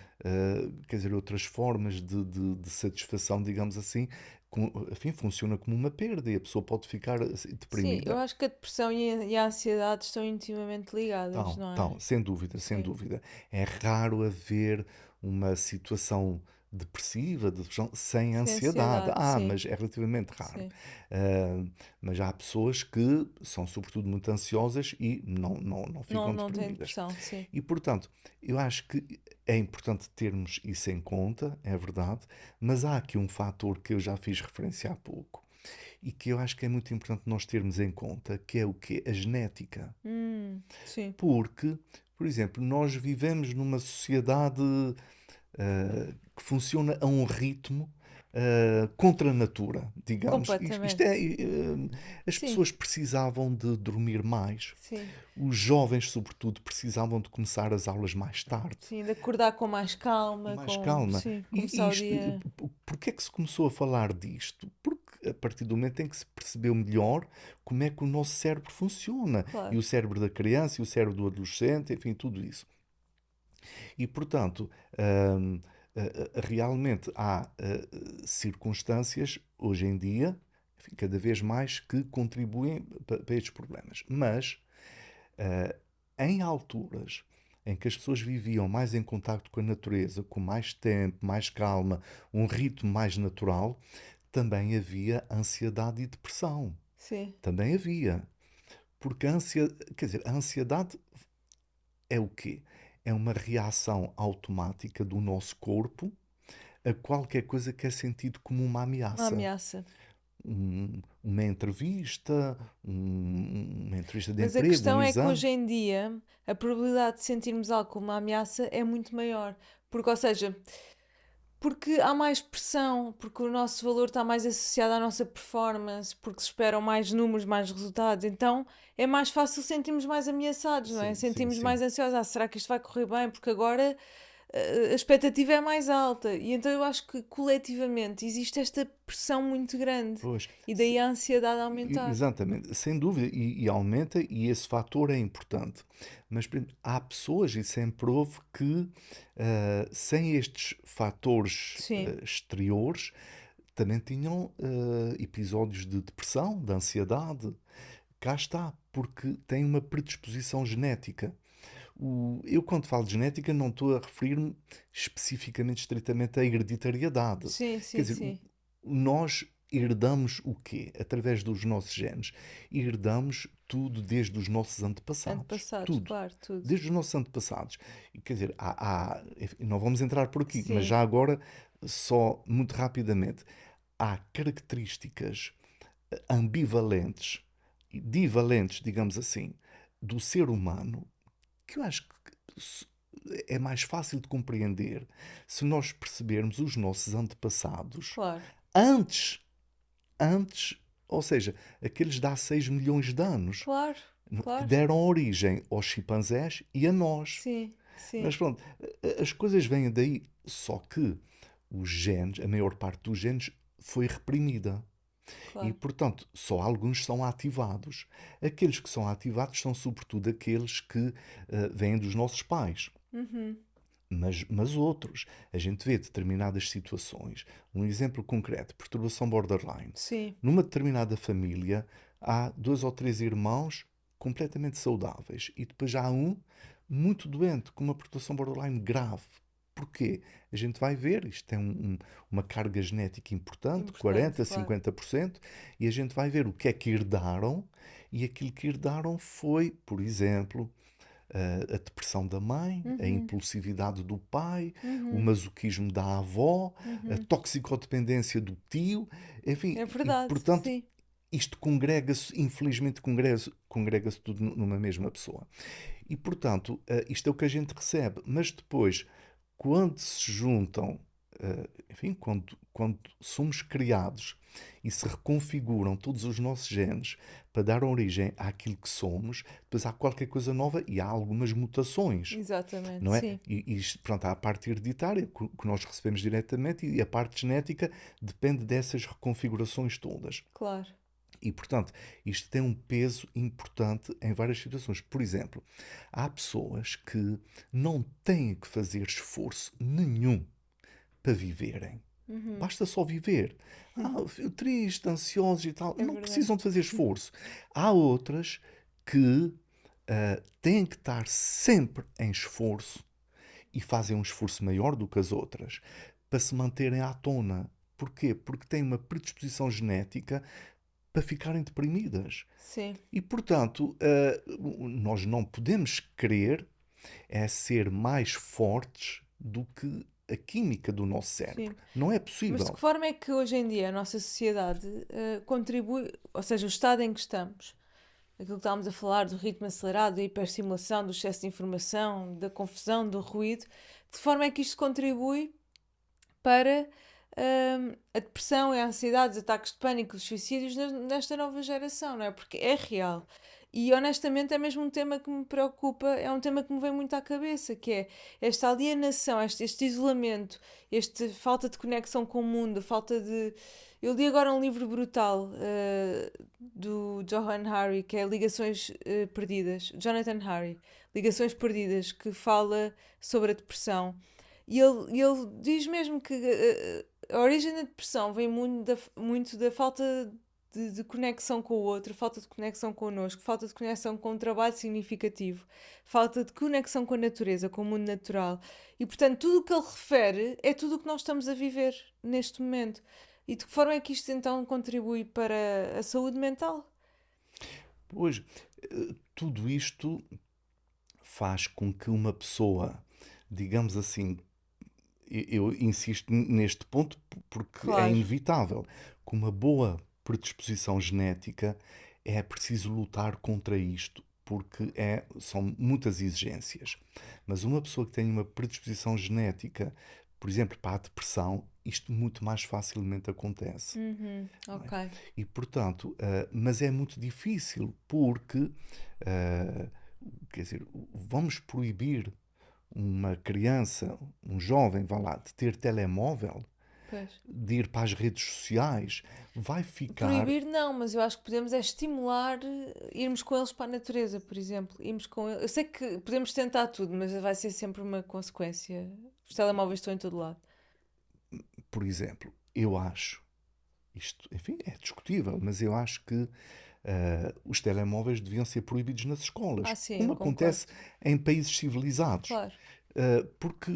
quer dizer, outras formas de satisfação, digamos assim, enfim, funciona como uma perda e a pessoa pode ficar assim, Sim, eu deprimida. acho que a depressão e a ansiedade estão intimamente ligadas, Então, não é? então, sem dúvida, sem Sim. dúvida. É raro haver uma situação depressiva, de depressão, sem Sem ansiedade. ansiedade, sim. Mas é relativamente raro. Sim. Ah, mas há pessoas que são, sobretudo, muito ansiosas e não Não, ficam não tem deprimidas. depressão, sim. E, portanto, eu acho que é importante termos isso em conta, é verdade, mas há aqui um fator que eu já fiz referência há pouco e que eu acho que é muito importante nós termos em conta, que é o quê? A genética. Sim. Porque, por exemplo, nós vivemos numa sociedade que funciona a um ritmo contra a natura, digamos. Completamente. As Sim. pessoas precisavam de dormir mais, Sim. os jovens, sobretudo, precisavam de começar as aulas mais tarde, Sim, de acordar com mais com calma, mais com... calma. Sim, E começar o isto, dia... porquê é que se começou a falar disto? Porque a partir do momento em que se percebeu melhor como é que o nosso cérebro funciona, e Claro. o cérebro da criança, e o cérebro do adolescente, enfim, tudo isso. E, portanto, realmente há circunstâncias, hoje em dia, enfim, cada vez mais, que contribuem para estes problemas. Mas, em alturas em que as pessoas viviam mais em contacto com a natureza, com mais tempo, mais calma, um ritmo mais natural, também havia ansiedade e depressão. Sim. Também havia. Porque quer dizer, a ansiedade é o quê? É uma reação automática do nosso corpo a qualquer coisa que é sentido como uma Uma ameaça. ameaça. Uma entrevista, uma entrevista de Mas a emprego, um questão é que exame. hoje em dia a probabilidade de sentirmos algo como uma ameaça é muito maior. Porque, ou seja, porque há mais pressão, porque o nosso valor está mais associado à nossa performance, porque se esperam mais números, mais resultados. Então é mais fácil sentirmos mais ameaçados, não é? Sim, sim, Sentimos sim. mais ansiosos. Ah, será que isto vai correr bem? Porque agora a expectativa é mais alta. E então eu acho que coletivamente existe esta pressão muito grande. Pois, E daí a ansiedade a aumentar. exatamente, sem dúvida, e aumenta, e esse fator é importante. Mas por exemplo, há pessoas, e sempre houve, que sem estes fatores Sim, exteriores também tinham episódios de depressão, de ansiedade, Cá está, porque tem uma predisposição genética. Eu, quando falo de genética, não estou a referir-me especificamente, estritamente à hereditariedade. Sim, Quer sim, dizer, sim. nós herdamos o quê? Através dos nossos genes. Herdamos tudo desde os nossos antepassados. Antepassados, Tudo. claro, tudo. Desde os nossos antepassados. E, quer dizer, enfim, não vamos entrar por aqui, mas Sim, já agora, só muito rapidamente, há características ambivalentes e divalentes, digamos assim, do ser humano que eu acho que é mais fácil de compreender se nós percebermos os nossos antepassados claro, antes, antes, ou seja, aqueles de há 6 milhões de anos, claro, que claro. deram origem aos chimpanzés e a nós. Sim, sim, Mas pronto, as coisas vêm daí, só que os genes, a maior parte dos genes foi reprimida. E, claro. portanto, só alguns são ativados. Aqueles que são ativados são, sobretudo, aqueles que vêm dos nossos pais. Uhum. Mas outros, a gente vê determinadas situações. Um exemplo concreto, perturbação borderline. Sim, Numa determinada família, há 2 ou 3 irmãos completamente saudáveis e depois já há um muito doente, com uma perturbação borderline grave. Porquê? A gente vai ver, isto tem uma carga genética importante, importante, 40, claro. 50%, e a gente vai ver o que é que herdaram, e aquilo que herdaram foi, por exemplo, a depressão da mãe, a Uhum, impulsividade do pai, o uhum, masoquismo da avó, a uhum. toxicodependência do tio, enfim, É e verdade, portanto sim. isto congrega-se, infelizmente congrega-se tudo numa mesma pessoa. E portanto, isto é o que a gente recebe, mas depois, quando se juntam, enfim, quando somos criados e se reconfiguram todos os nossos genes para dar origem àquilo que somos, depois há qualquer coisa nova e há algumas mutações, Exatamente, não é? sim. Pronto, há a parte hereditária que nós recebemos diretamente e a parte genética depende dessas reconfigurações todas. Claro. E, portanto, isto tem um peso importante em várias situações. Por exemplo, há pessoas que não têm que fazer esforço nenhum para viverem. Uhum. Basta só viver. Triste, ansiosos e tal. É Não verdade. precisam de fazer esforço. Há outras que têm que estar sempre em esforço e fazem um esforço maior do que as outras para se manterem à tona. Porquê? Porque têm uma predisposição genética para ficarem deprimidas. Sim, E, portanto, nós não podemos querer é ser mais fortes do que a química do nosso cérebro. sim. Não é Mas de que possível. forma é que hoje em dia a nossa sociedade contribui, ou seja, o estado em que estamos, aquilo que estávamos a falar do ritmo acelerado, da hiperestimulação, do excesso de informação, da confusão, do ruído, de que forma é que isto contribui para a depressão e a ansiedade, os ataques de pânico, os suicídios nesta nova geração, não é? Porque é real. E honestamente é mesmo um tema que me preocupa, é um tema que me vem muito à cabeça, que é esta alienação, este isolamento, esta falta de conexão com o mundo, a falta de. Eu li agora um livro brutal do Johan Hari, que é Ligações Perdidas, Jonathan Hari, Ligações Perdidas, que fala sobre a depressão. E ele diz mesmo que a origem da depressão vem muito da falta de conexão com o outro, falta de conexão connosco, falta de conexão com um trabalho significativo, falta de conexão com a natureza, com o mundo natural. E portanto, tudo o que ele refere é tudo o que nós estamos a viver neste momento. E de que forma é que isto então contribui para a saúde mental? Pois, tudo isto faz com que uma pessoa, digamos assim, eu insisto neste ponto porque é Claro. inevitável, com uma boa predisposição genética é preciso lutar contra isto, porque são muitas exigências. Mas uma pessoa que tem uma predisposição genética, por exemplo, para a depressão, isto muito mais facilmente acontece. Uhum, Não é? ok. E, portanto, mas é muito difícil porque, ah, quer dizer, vamos proibir uma criança, um jovem, vá lá, de ter telemóvel, Pois. de ir para as redes sociais, vai ficar. Proibir não, mas eu acho que podemos é estimular irmos com eles para a natureza, por exemplo. Irmos com Eu sei que podemos tentar tudo, mas vai ser sempre uma consequência. Os telemóveis estão em todo lado. Por exemplo, eu acho, isto, enfim, é discutível, mas eu acho que os telemóveis deviam ser proibidos nas escolas, Sim, como eu concordo. acontece em países civilizados. Claro. Porque,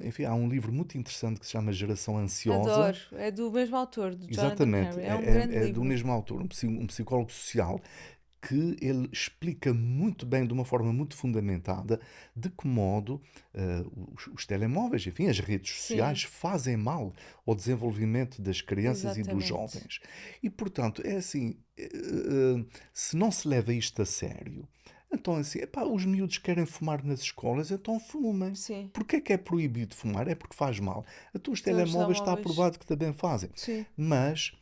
enfim, há um livro muito interessante que se chama Geração Ansiosa. Adoro. É do mesmo autor, do Jonathan Exatamente, Harry. É um grande é do livro. mesmo autor, um psicólogo social, que ele explica muito bem, de uma forma muito fundamentada, de que modo os telemóveis, enfim, as redes Sim, sociais fazem mal ao desenvolvimento das crianças e dos exatamente. jovens. E, portanto, é assim, se não se leva isto a sério, então assim, epá, os miúdos querem fumar nas escolas, então fumem. Sim. Porquê é que é proibido fumar? É porque faz mal. Então os Então, os telemóveis está telemóveis. aprovado que também fazem. Sim. Mas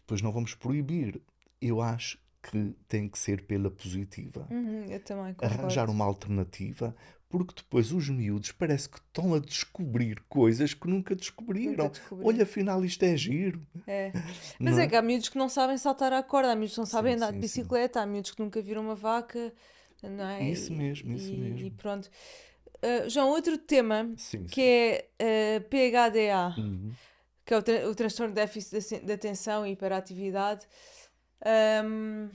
depois não vamos proibir. Eu acho que tem que ser pela positiva. Eu também Arranjar concordo. uma alternativa, porque depois os miúdos parece que estão a descobrir coisas que nunca Nunca descobriram. descobriram. Olha, afinal isto é giro, É. Mas não é é? que há miúdos que não sabem saltar à corda, há miúdos que não sabem Sim, andar de sim, sim. bicicleta, há miúdos que nunca viram uma vaca, não é? Isso mesmo, isso E mesmo. pronto. João, outro tema Sim, que sim. é PHDA, Uhum. que é o transtorno de déficit de atenção e hiperatividade. Ahm,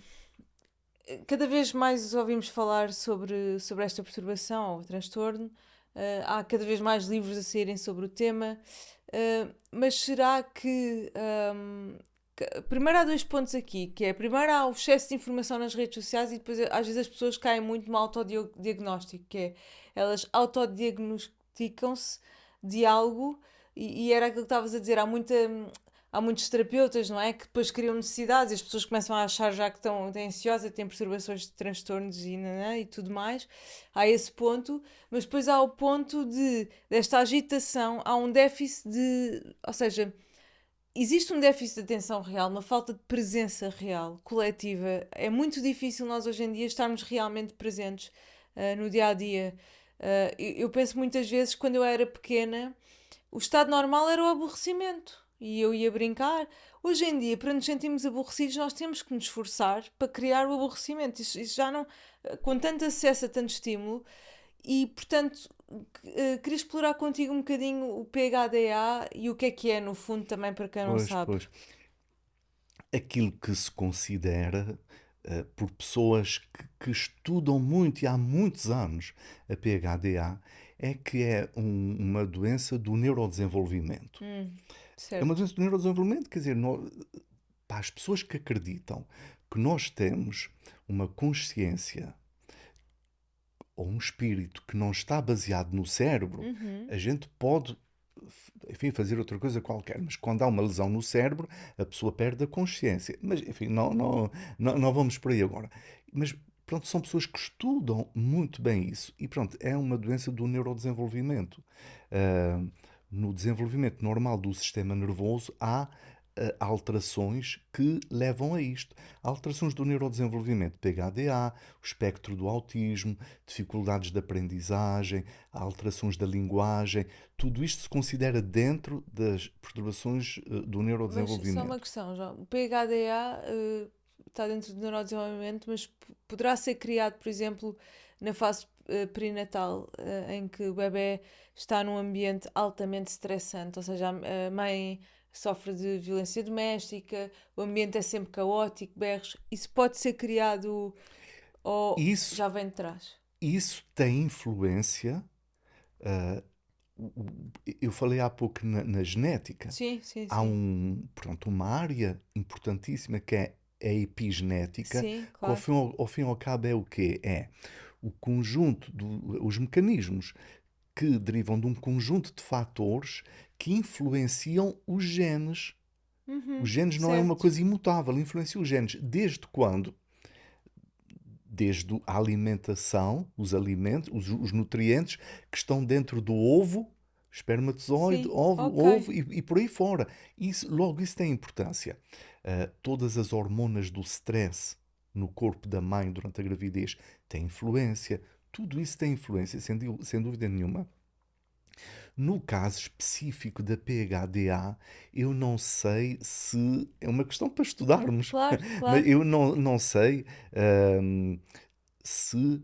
Cada vez mais ouvimos falar sobre esta perturbação ou transtorno. Há cada vez mais livros a saírem sobre o tema. Mas será que primeiro há dois pontos aqui, que é primeiro há o excesso de informação nas redes sociais e depois às vezes as pessoas caem muito no autodiagnóstico, que é elas autodiagnosticam-se de algo e era aquilo que estavas a dizer, há muitos terapeutas, não é? Que depois criam necessidades e as pessoas começam a achar já que estão ansiosas, têm perturbações de transtornos e tudo mais. Há esse ponto, mas depois há o ponto desta agitação, há um déficit de. Ou seja, existe um déficit de atenção real, uma falta de presença real, coletiva. É muito difícil nós hoje em dia estarmos realmente presentes no dia a dia. Eu penso muitas vezes, quando eu era pequena, o estado normal era o aborrecimento. E eu ia brincar. Hoje em dia, para nos sentirmos aborrecidos, nós temos que nos esforçar para criar o aborrecimento. Isso já não. Com tanto acesso a tanto estímulo. E, portanto, queria explorar contigo um bocadinho o PHDA e o que é, no fundo, também para quem não Pois, sabe. pois. Aquilo que se considera por pessoas que estudam muito e há muitos anos a PHDA é que é uma doença do neurodesenvolvimento. É uma Certo. doença do neurodesenvolvimento, quer dizer, para as pessoas que acreditam que nós temos uma consciência ou um espírito que não está baseado no cérebro, Uhum. a gente pode, enfim, fazer outra coisa qualquer, mas quando há uma lesão no cérebro, a pessoa perde a consciência. Mas, enfim, não vamos por aí agora. Mas, pronto, são pessoas que estudam muito bem isso. E, pronto, é uma doença do neurodesenvolvimento. Ah, no desenvolvimento normal do sistema nervoso, há alterações que levam a isto. Alterações do neurodesenvolvimento, PHDA, o espectro do autismo, dificuldades de aprendizagem, alterações da linguagem, tudo isto se considera dentro das perturbações do Mas só uma neurodesenvolvimento. questão, João. O PHDA está dentro do neurodesenvolvimento, mas poderá ser criado, por exemplo, na fase perinatal, em que o bebê está num ambiente altamente estressante, ou seja, a mãe sofre de violência doméstica, o ambiente é sempre caótico, berros. Isso pode ser criado ou Isso, já vem de trás? isso tem influência. Eu falei há pouco na genética. Sim, sim, Há sim. pronto, uma área importantíssima que é a epigenética, Sim, que ao claro. fim e ao cabo é o quê? É o conjunto, os mecanismos que derivam de um conjunto de fatores que influenciam os genes. Os genes não é uma Certo. coisa imutável, influencia os genes. Desde quando? Desde a alimentação, os alimentos, os nutrientes que estão dentro do ovo, espermatozoide, Sim, óvulo, ok. ovo e por aí fora. Logo, isso tem importância. Todas as hormonas do stress no corpo da mãe durante a gravidez têm influência. Tudo isso tem influência, sem dúvida nenhuma. No caso específico da PHDA, eu não sei se. É uma questão para estudarmos, Claro, mas claro. eu não sei se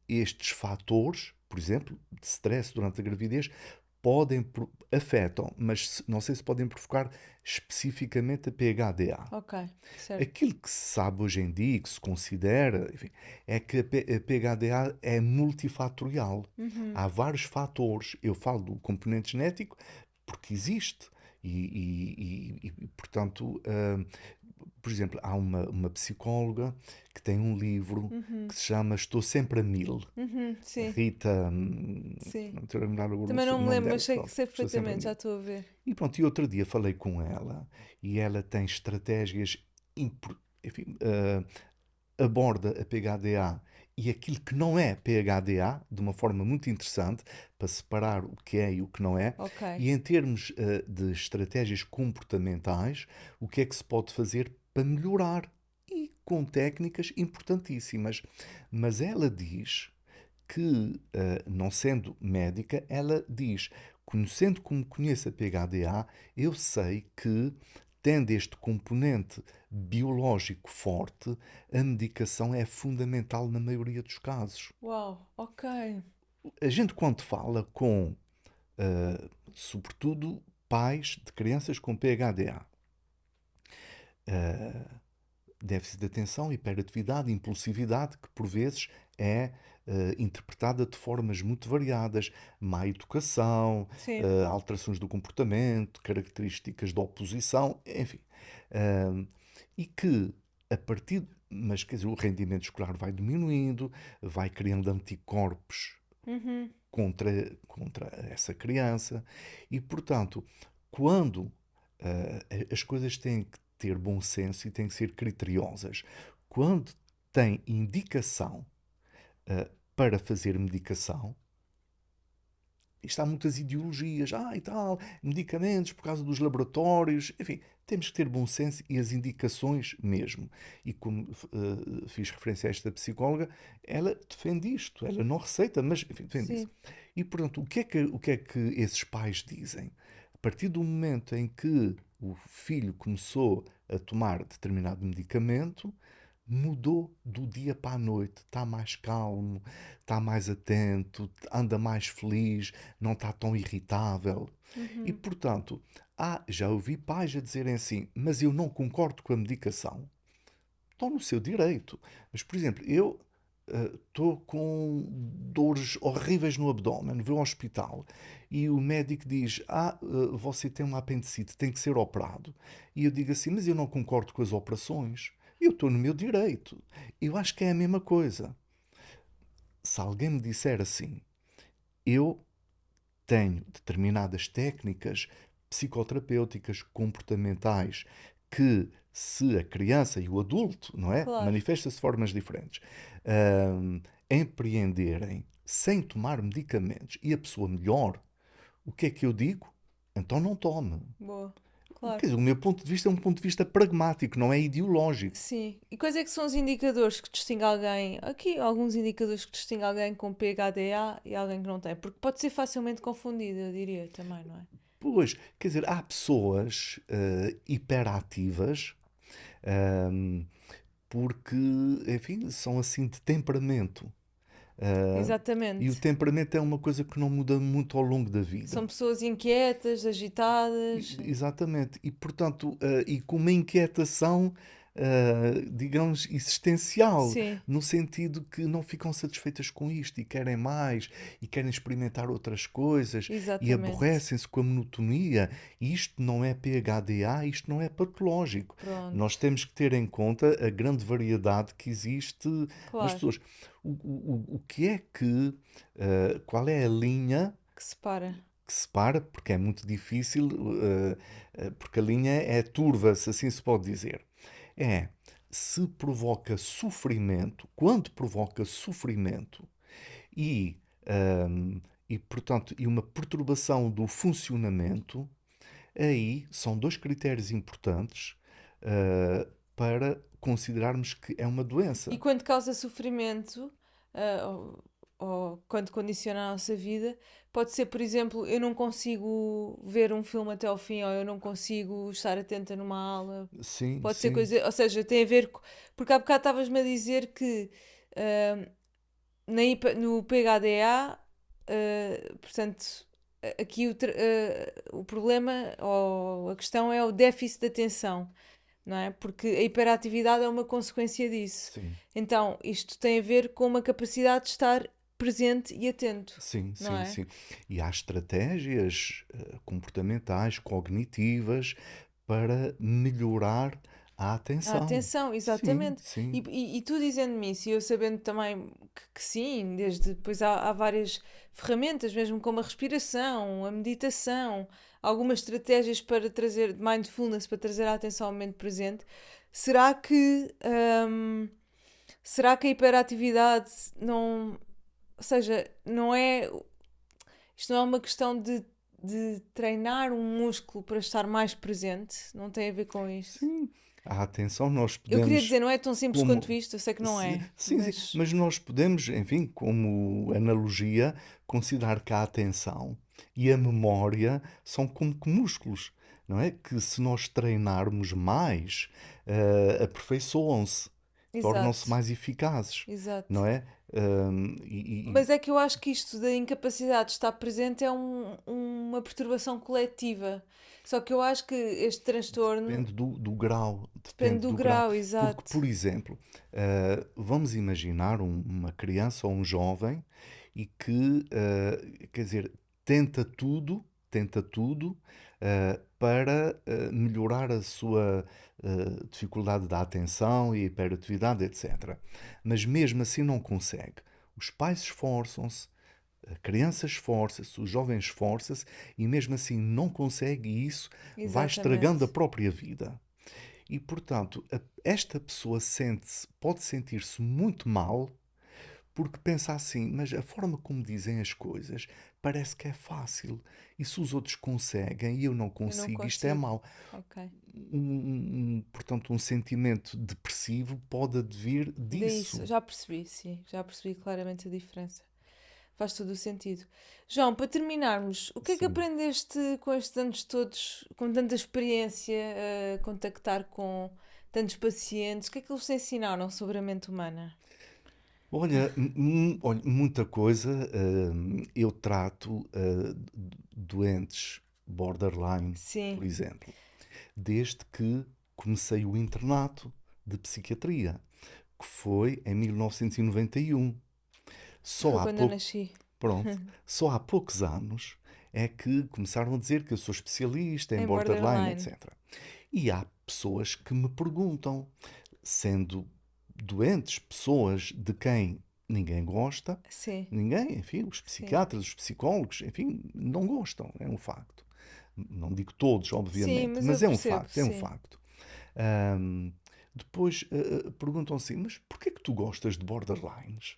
estes fatores, por exemplo, de stress durante a gravidez, afetam, mas não sei se podem provocar especificamente a PHDA. Ok, certo. Aquilo que se sabe hoje em dia, que se considera, enfim, é que a PHDA é multifatorial. Há vários fatores. Eu falo do componente genético porque existe. Portanto, por exemplo, há uma psicóloga que tem um livro que se chama Estou Sempre a Mil. Sim, Rita, sim. não estou a lembrar agora Também não o me nome lembro, dela, mas sei, pronto, sei Estou Sempre a perfeitamente, já Mil. estou a ver. E pronto, e outro dia falei com ela e ela tem estratégias, enfim, aborda a PHDA e aquilo que não é PHDA de uma forma muito interessante para separar o que é e o que não é. Ok. E em termos de estratégias comportamentais, o que é que se pode fazer para melhorar? E com técnicas importantíssimas. Mas ela diz que, não sendo médica, ela diz, conhecendo como conheço a PHDA, eu sei que, tendo este componente biológico forte, a medicação é fundamental na maioria dos casos. Uau, ok. A gente, quando fala com, sobretudo, pais de crianças com PHDA, déficit de atenção, hiperatividade, impulsividade, que por vezes é interpretada de formas muito variadas, má educação, Sim, alterações do comportamento, características de oposição, enfim. Uh, e que a partir, mas quer dizer, o rendimento escolar vai diminuindo, vai criando anticorpos contra essa criança e, portanto, quando as coisas têm que ter bom senso e têm que ser criteriosas. Quando tem indicação para fazer medicação, isto há muitas ideologias, e tal, medicamentos por causa dos laboratórios, enfim, temos que ter bom senso e as indicações mesmo. E como fiz referência a esta psicóloga, ela defende isto, ela não receita, mas enfim, defende isso. sim. E portanto, o que é que esses pais dizem? A partir do momento em que o filho começou a tomar determinado medicamento, mudou do dia para a noite, está mais calmo, está mais atento, anda mais feliz, não está tão irritável. E, portanto, já ouvi pais a dizerem assim, mas eu não concordo com a medicação. Estão no seu direito. Mas, por exemplo, eu estou com dores horríveis no abdômen, vou ao hospital e o médico diz, você tem uma apendicite, tem que ser operado. E eu digo assim, mas eu não concordo com as operações. Eu estou no meu direito. Eu acho que é a mesma coisa. Se alguém me disser assim, eu tenho determinadas técnicas psicoterapêuticas, comportamentais, que se a criança e o adulto, não é? Claro. Manifesta-se de formas diferentes, empreenderem sem tomar medicamentos e a pessoa melhor, o que é que eu digo? Então não tome. Boa. Claro. Quer dizer, o meu ponto de vista é um ponto de vista pragmático, não é ideológico. Sim. E quais é que são os indicadores que distinguem alguém? Aqui, alguns indicadores que distinguem alguém com PHDA e alguém que não tem. Porque pode ser facilmente confundido, eu diria também, não é? Pois, quer dizer, há pessoas hiperativas, ahm, porque, enfim, são assim de temperamento. E o Exatamente. temperamento é uma coisa que não muda muito ao longo da vida. São pessoas inquietas, agitadas. Exatamente. E, portanto, e com uma inquietação, digamos, existencial, Sim, no sentido que não ficam satisfeitas com isto e querem mais, e querem experimentar outras coisas, e exatamente. aborrecem-se com a monotonia. E isto não é PHDA, isto não é patológico. Nós Pronto. temos que ter em conta a grande variedade que existe nas Claro. pessoas. O que é que, qual é a linha Que separa. que separa, porque é muito difícil, porque a linha é turva, se assim se pode dizer. É se provoca sofrimento, quando provoca sofrimento e, portanto, e uma perturbação do funcionamento, aí são dois critérios importantes para considerarmos que é uma E doença. quando causa sofrimento, ou quando condiciona a nossa vida, pode ser, por exemplo, eu não consigo ver um filme até ao fim, ou eu não consigo estar atenta numa aula. Sim, Pode ser sim. coisa, ou seja, tem a ver com. Porque há bocado estavas-me a dizer que no PHDA, portanto, aqui o problema ou a questão é o déficit de atenção, não é? Porque a hiperatividade é uma consequência disso. Sim, Então, isto tem a ver com uma capacidade de estar presente e atento, sim, não sim, é? sim. E há estratégias comportamentais, cognitivas, para melhorar a A atenção. atenção, Sim, exatamente. E, sim, e tu dizendo-me isso, e eu sabendo também que sim, desde depois há várias ferramentas, mesmo como a respiração, a meditação, algumas estratégias para trazer, de mindfulness, para trazer a atenção ao momento presente. Será que, será que a hiperatividade não, ou seja, não é, isto não é uma questão de treinar um músculo para estar mais presente? Não tem a ver com isto? sim. A atenção nós Eu queria podemos, dizer, não é tão simples quanto como. isto, eu sei que não é, Sim, sim, mas mas nós podemos, enfim, como analogia, considerar que a atenção e a memória são como que músculos, não é? Que se nós treinarmos mais, aperfeiçoam-se, tornam-se exato, mais eficazes, exato. não é? Mas é que eu acho que isto da incapacidade de estar presente é uma perturbação coletiva. Só que eu acho que este transtorno Depende do grau, depende depende do do grau. grau, Porque, exato. por exemplo, vamos imaginar uma criança ou um jovem e que, quer dizer, tenta tudo, para melhorar a sua dificuldade da atenção e hiperatividade, etc. Mas mesmo assim não consegue. Os pais esforçam-se, a criança esforça-se, o jovem esforça-se e mesmo assim não consegue e isso vai estragando a Exatamente. própria vida. E, portanto, esta pessoa pode sentir-se muito mal porque pensa assim, mas a forma como dizem as coisas parece que é fácil. E se os outros conseguem e eu não Eu não consigo, isto é consigo. mau. Ok. Portanto, um sentimento depressivo pode advir Daí isso, disso. já percebi, sim, já percebi claramente a diferença. Faz todo o sentido. João, para terminarmos, o que é que Sim. aprendeste com estes anos todos, com tanta experiência, a contactar com tantos pacientes? O que é que eles te ensinaram sobre a mente humana? Olha, olha, muita coisa. Eu trato doentes borderline, por Sim, exemplo, desde que comecei o internato de psiquiatria, que foi em 1991. Só foi há quando eu pouco, nasci. pronto, só há poucos anos é que começaram a dizer que eu sou especialista em Em borderline, borderline. etc. E há pessoas que me perguntam, sendo doentes, pessoas de quem ninguém gosta, Sim, ninguém, enfim, os sim. psiquiatras, os psicólogos, enfim, não gostam, é um facto. Não digo todos, Sim, obviamente, mas eu mas é um percebo, facto, é um sim. facto. Ahm, Depois perguntam assim, mas porquê que tu gostas de borderlines?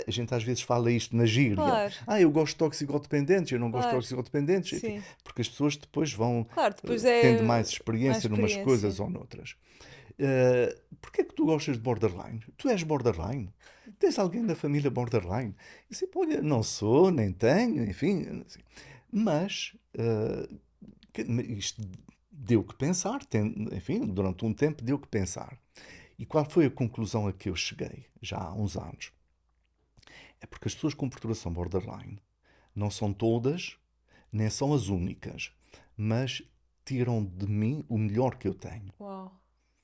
A gente às vezes fala isto na gíria. Claro, Ah, eu gosto de toxicodependentes, eu não gosto de claro. toxicodependentes, enfim, Sim. porque as pessoas depois vão Claro, depois tendo é mais mais experiência numas experiência. coisas ou noutras. Porquê que tu gostas de borderline? Tu és borderline? Tens alguém da família borderline? E assim, olha, não sou, nem tenho, enfim. Assim. Mas isto deu que pensar, enfim, durante um tempo deu que pensar. E qual foi a conclusão a que eu cheguei, já há uns anos? É porque as pessoas com perturbação borderline não são todas, nem são as únicas, mas tiram de mim o melhor que eu tenho. Uau.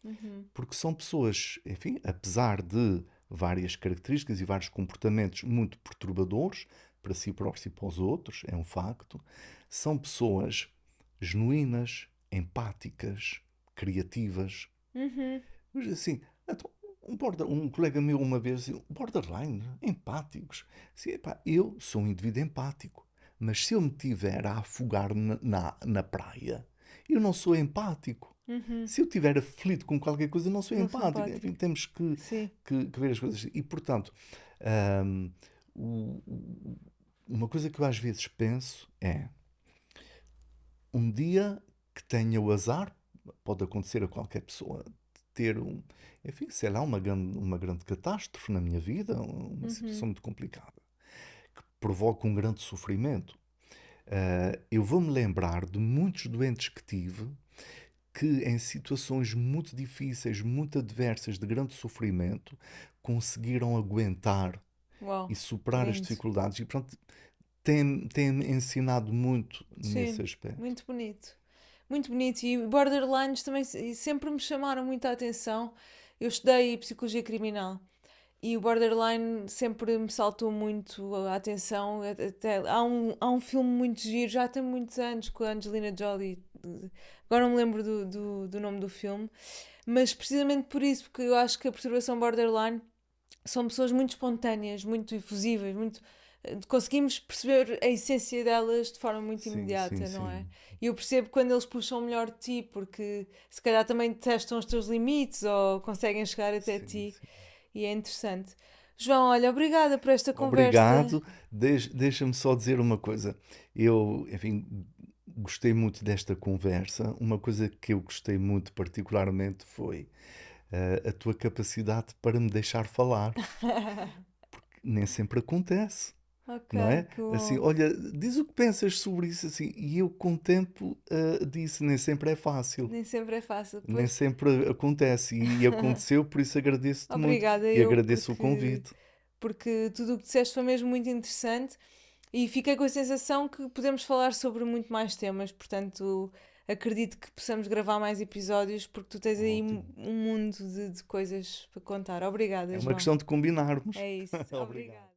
Uhum. Porque são pessoas, enfim, apesar de várias características e vários comportamentos muito perturbadores para si próprios e para os outros, é um facto, são pessoas genuínas, empáticas, criativas. Uhum. Mas assim, então, um colega meu uma vez disse, borderline, empáticos. Assim, epá, eu sou um indivíduo empático, mas se eu me tiver a afogar na praia, eu não sou empático. Uhum. Se eu estiver aflito com qualquer coisa, eu não sou Não sou empático. Enfim, empática. temos Sim. que ver as coisas. E, portanto, hum, o- o- uma coisa que eu às vezes penso é um dia que tenha o azar, pode acontecer a qualquer pessoa, de ter enfim, sei lá, uma grande catástrofe na minha vida, uma Uhum. situação muito complicada, que provoca um grande sofrimento. Eu vou-me lembrar de muitos doentes que tive que, em situações muito difíceis, muito adversas, de grande sofrimento, conseguiram aguentar Uau. e superar as Lindo. dificuldades. E, pronto, tem ensinado muito nesse Sim, aspecto. muito bonito. Muito bonito. E Borderlines também sempre me chamaram muita atenção. Eu estudei psicologia criminal e o Borderline sempre me saltou muito a atenção. Até, há um filme muito giro, já tem muitos anos, com a Angelina Jolie. Agora não me lembro do nome do filme, mas precisamente por isso, porque eu acho que a perturbação borderline são pessoas muito espontâneas, muito efusivas, muito. Conseguimos perceber a essência delas de forma muito Sim, sim, imediata, não é? sim. E eu percebo quando eles puxam o melhor de ti, porque se calhar também testam os teus limites ou conseguem chegar até Sim, ti, sim. e é interessante. João, olha, obrigada por esta conversa. Obrigado. Deixa-me só dizer uma coisa. Eu, enfim, gostei muito desta conversa. Uma coisa que eu gostei muito particularmente foi a tua capacidade para me deixar falar. Nem sempre acontece, Ok, não é? que Assim, bom. olha, diz o que pensas sobre isso assim. E eu com o tempo disse, nem sempre é fácil. Nem sempre é fácil, Nem pois. sempre acontece. E aconteceu, por isso agradeço-te muito. Obrigada E eu, agradeço o convite. porque tudo o que disseste foi mesmo muito interessante e fiquei com a sensação que podemos falar sobre muito mais temas, portanto acredito que possamos gravar mais episódios porque tu tens aí um Ótimo. mundo de coisas para contar. Obrigada, É uma João. questão de combinarmos. É isso. Obrigado. Obrigada.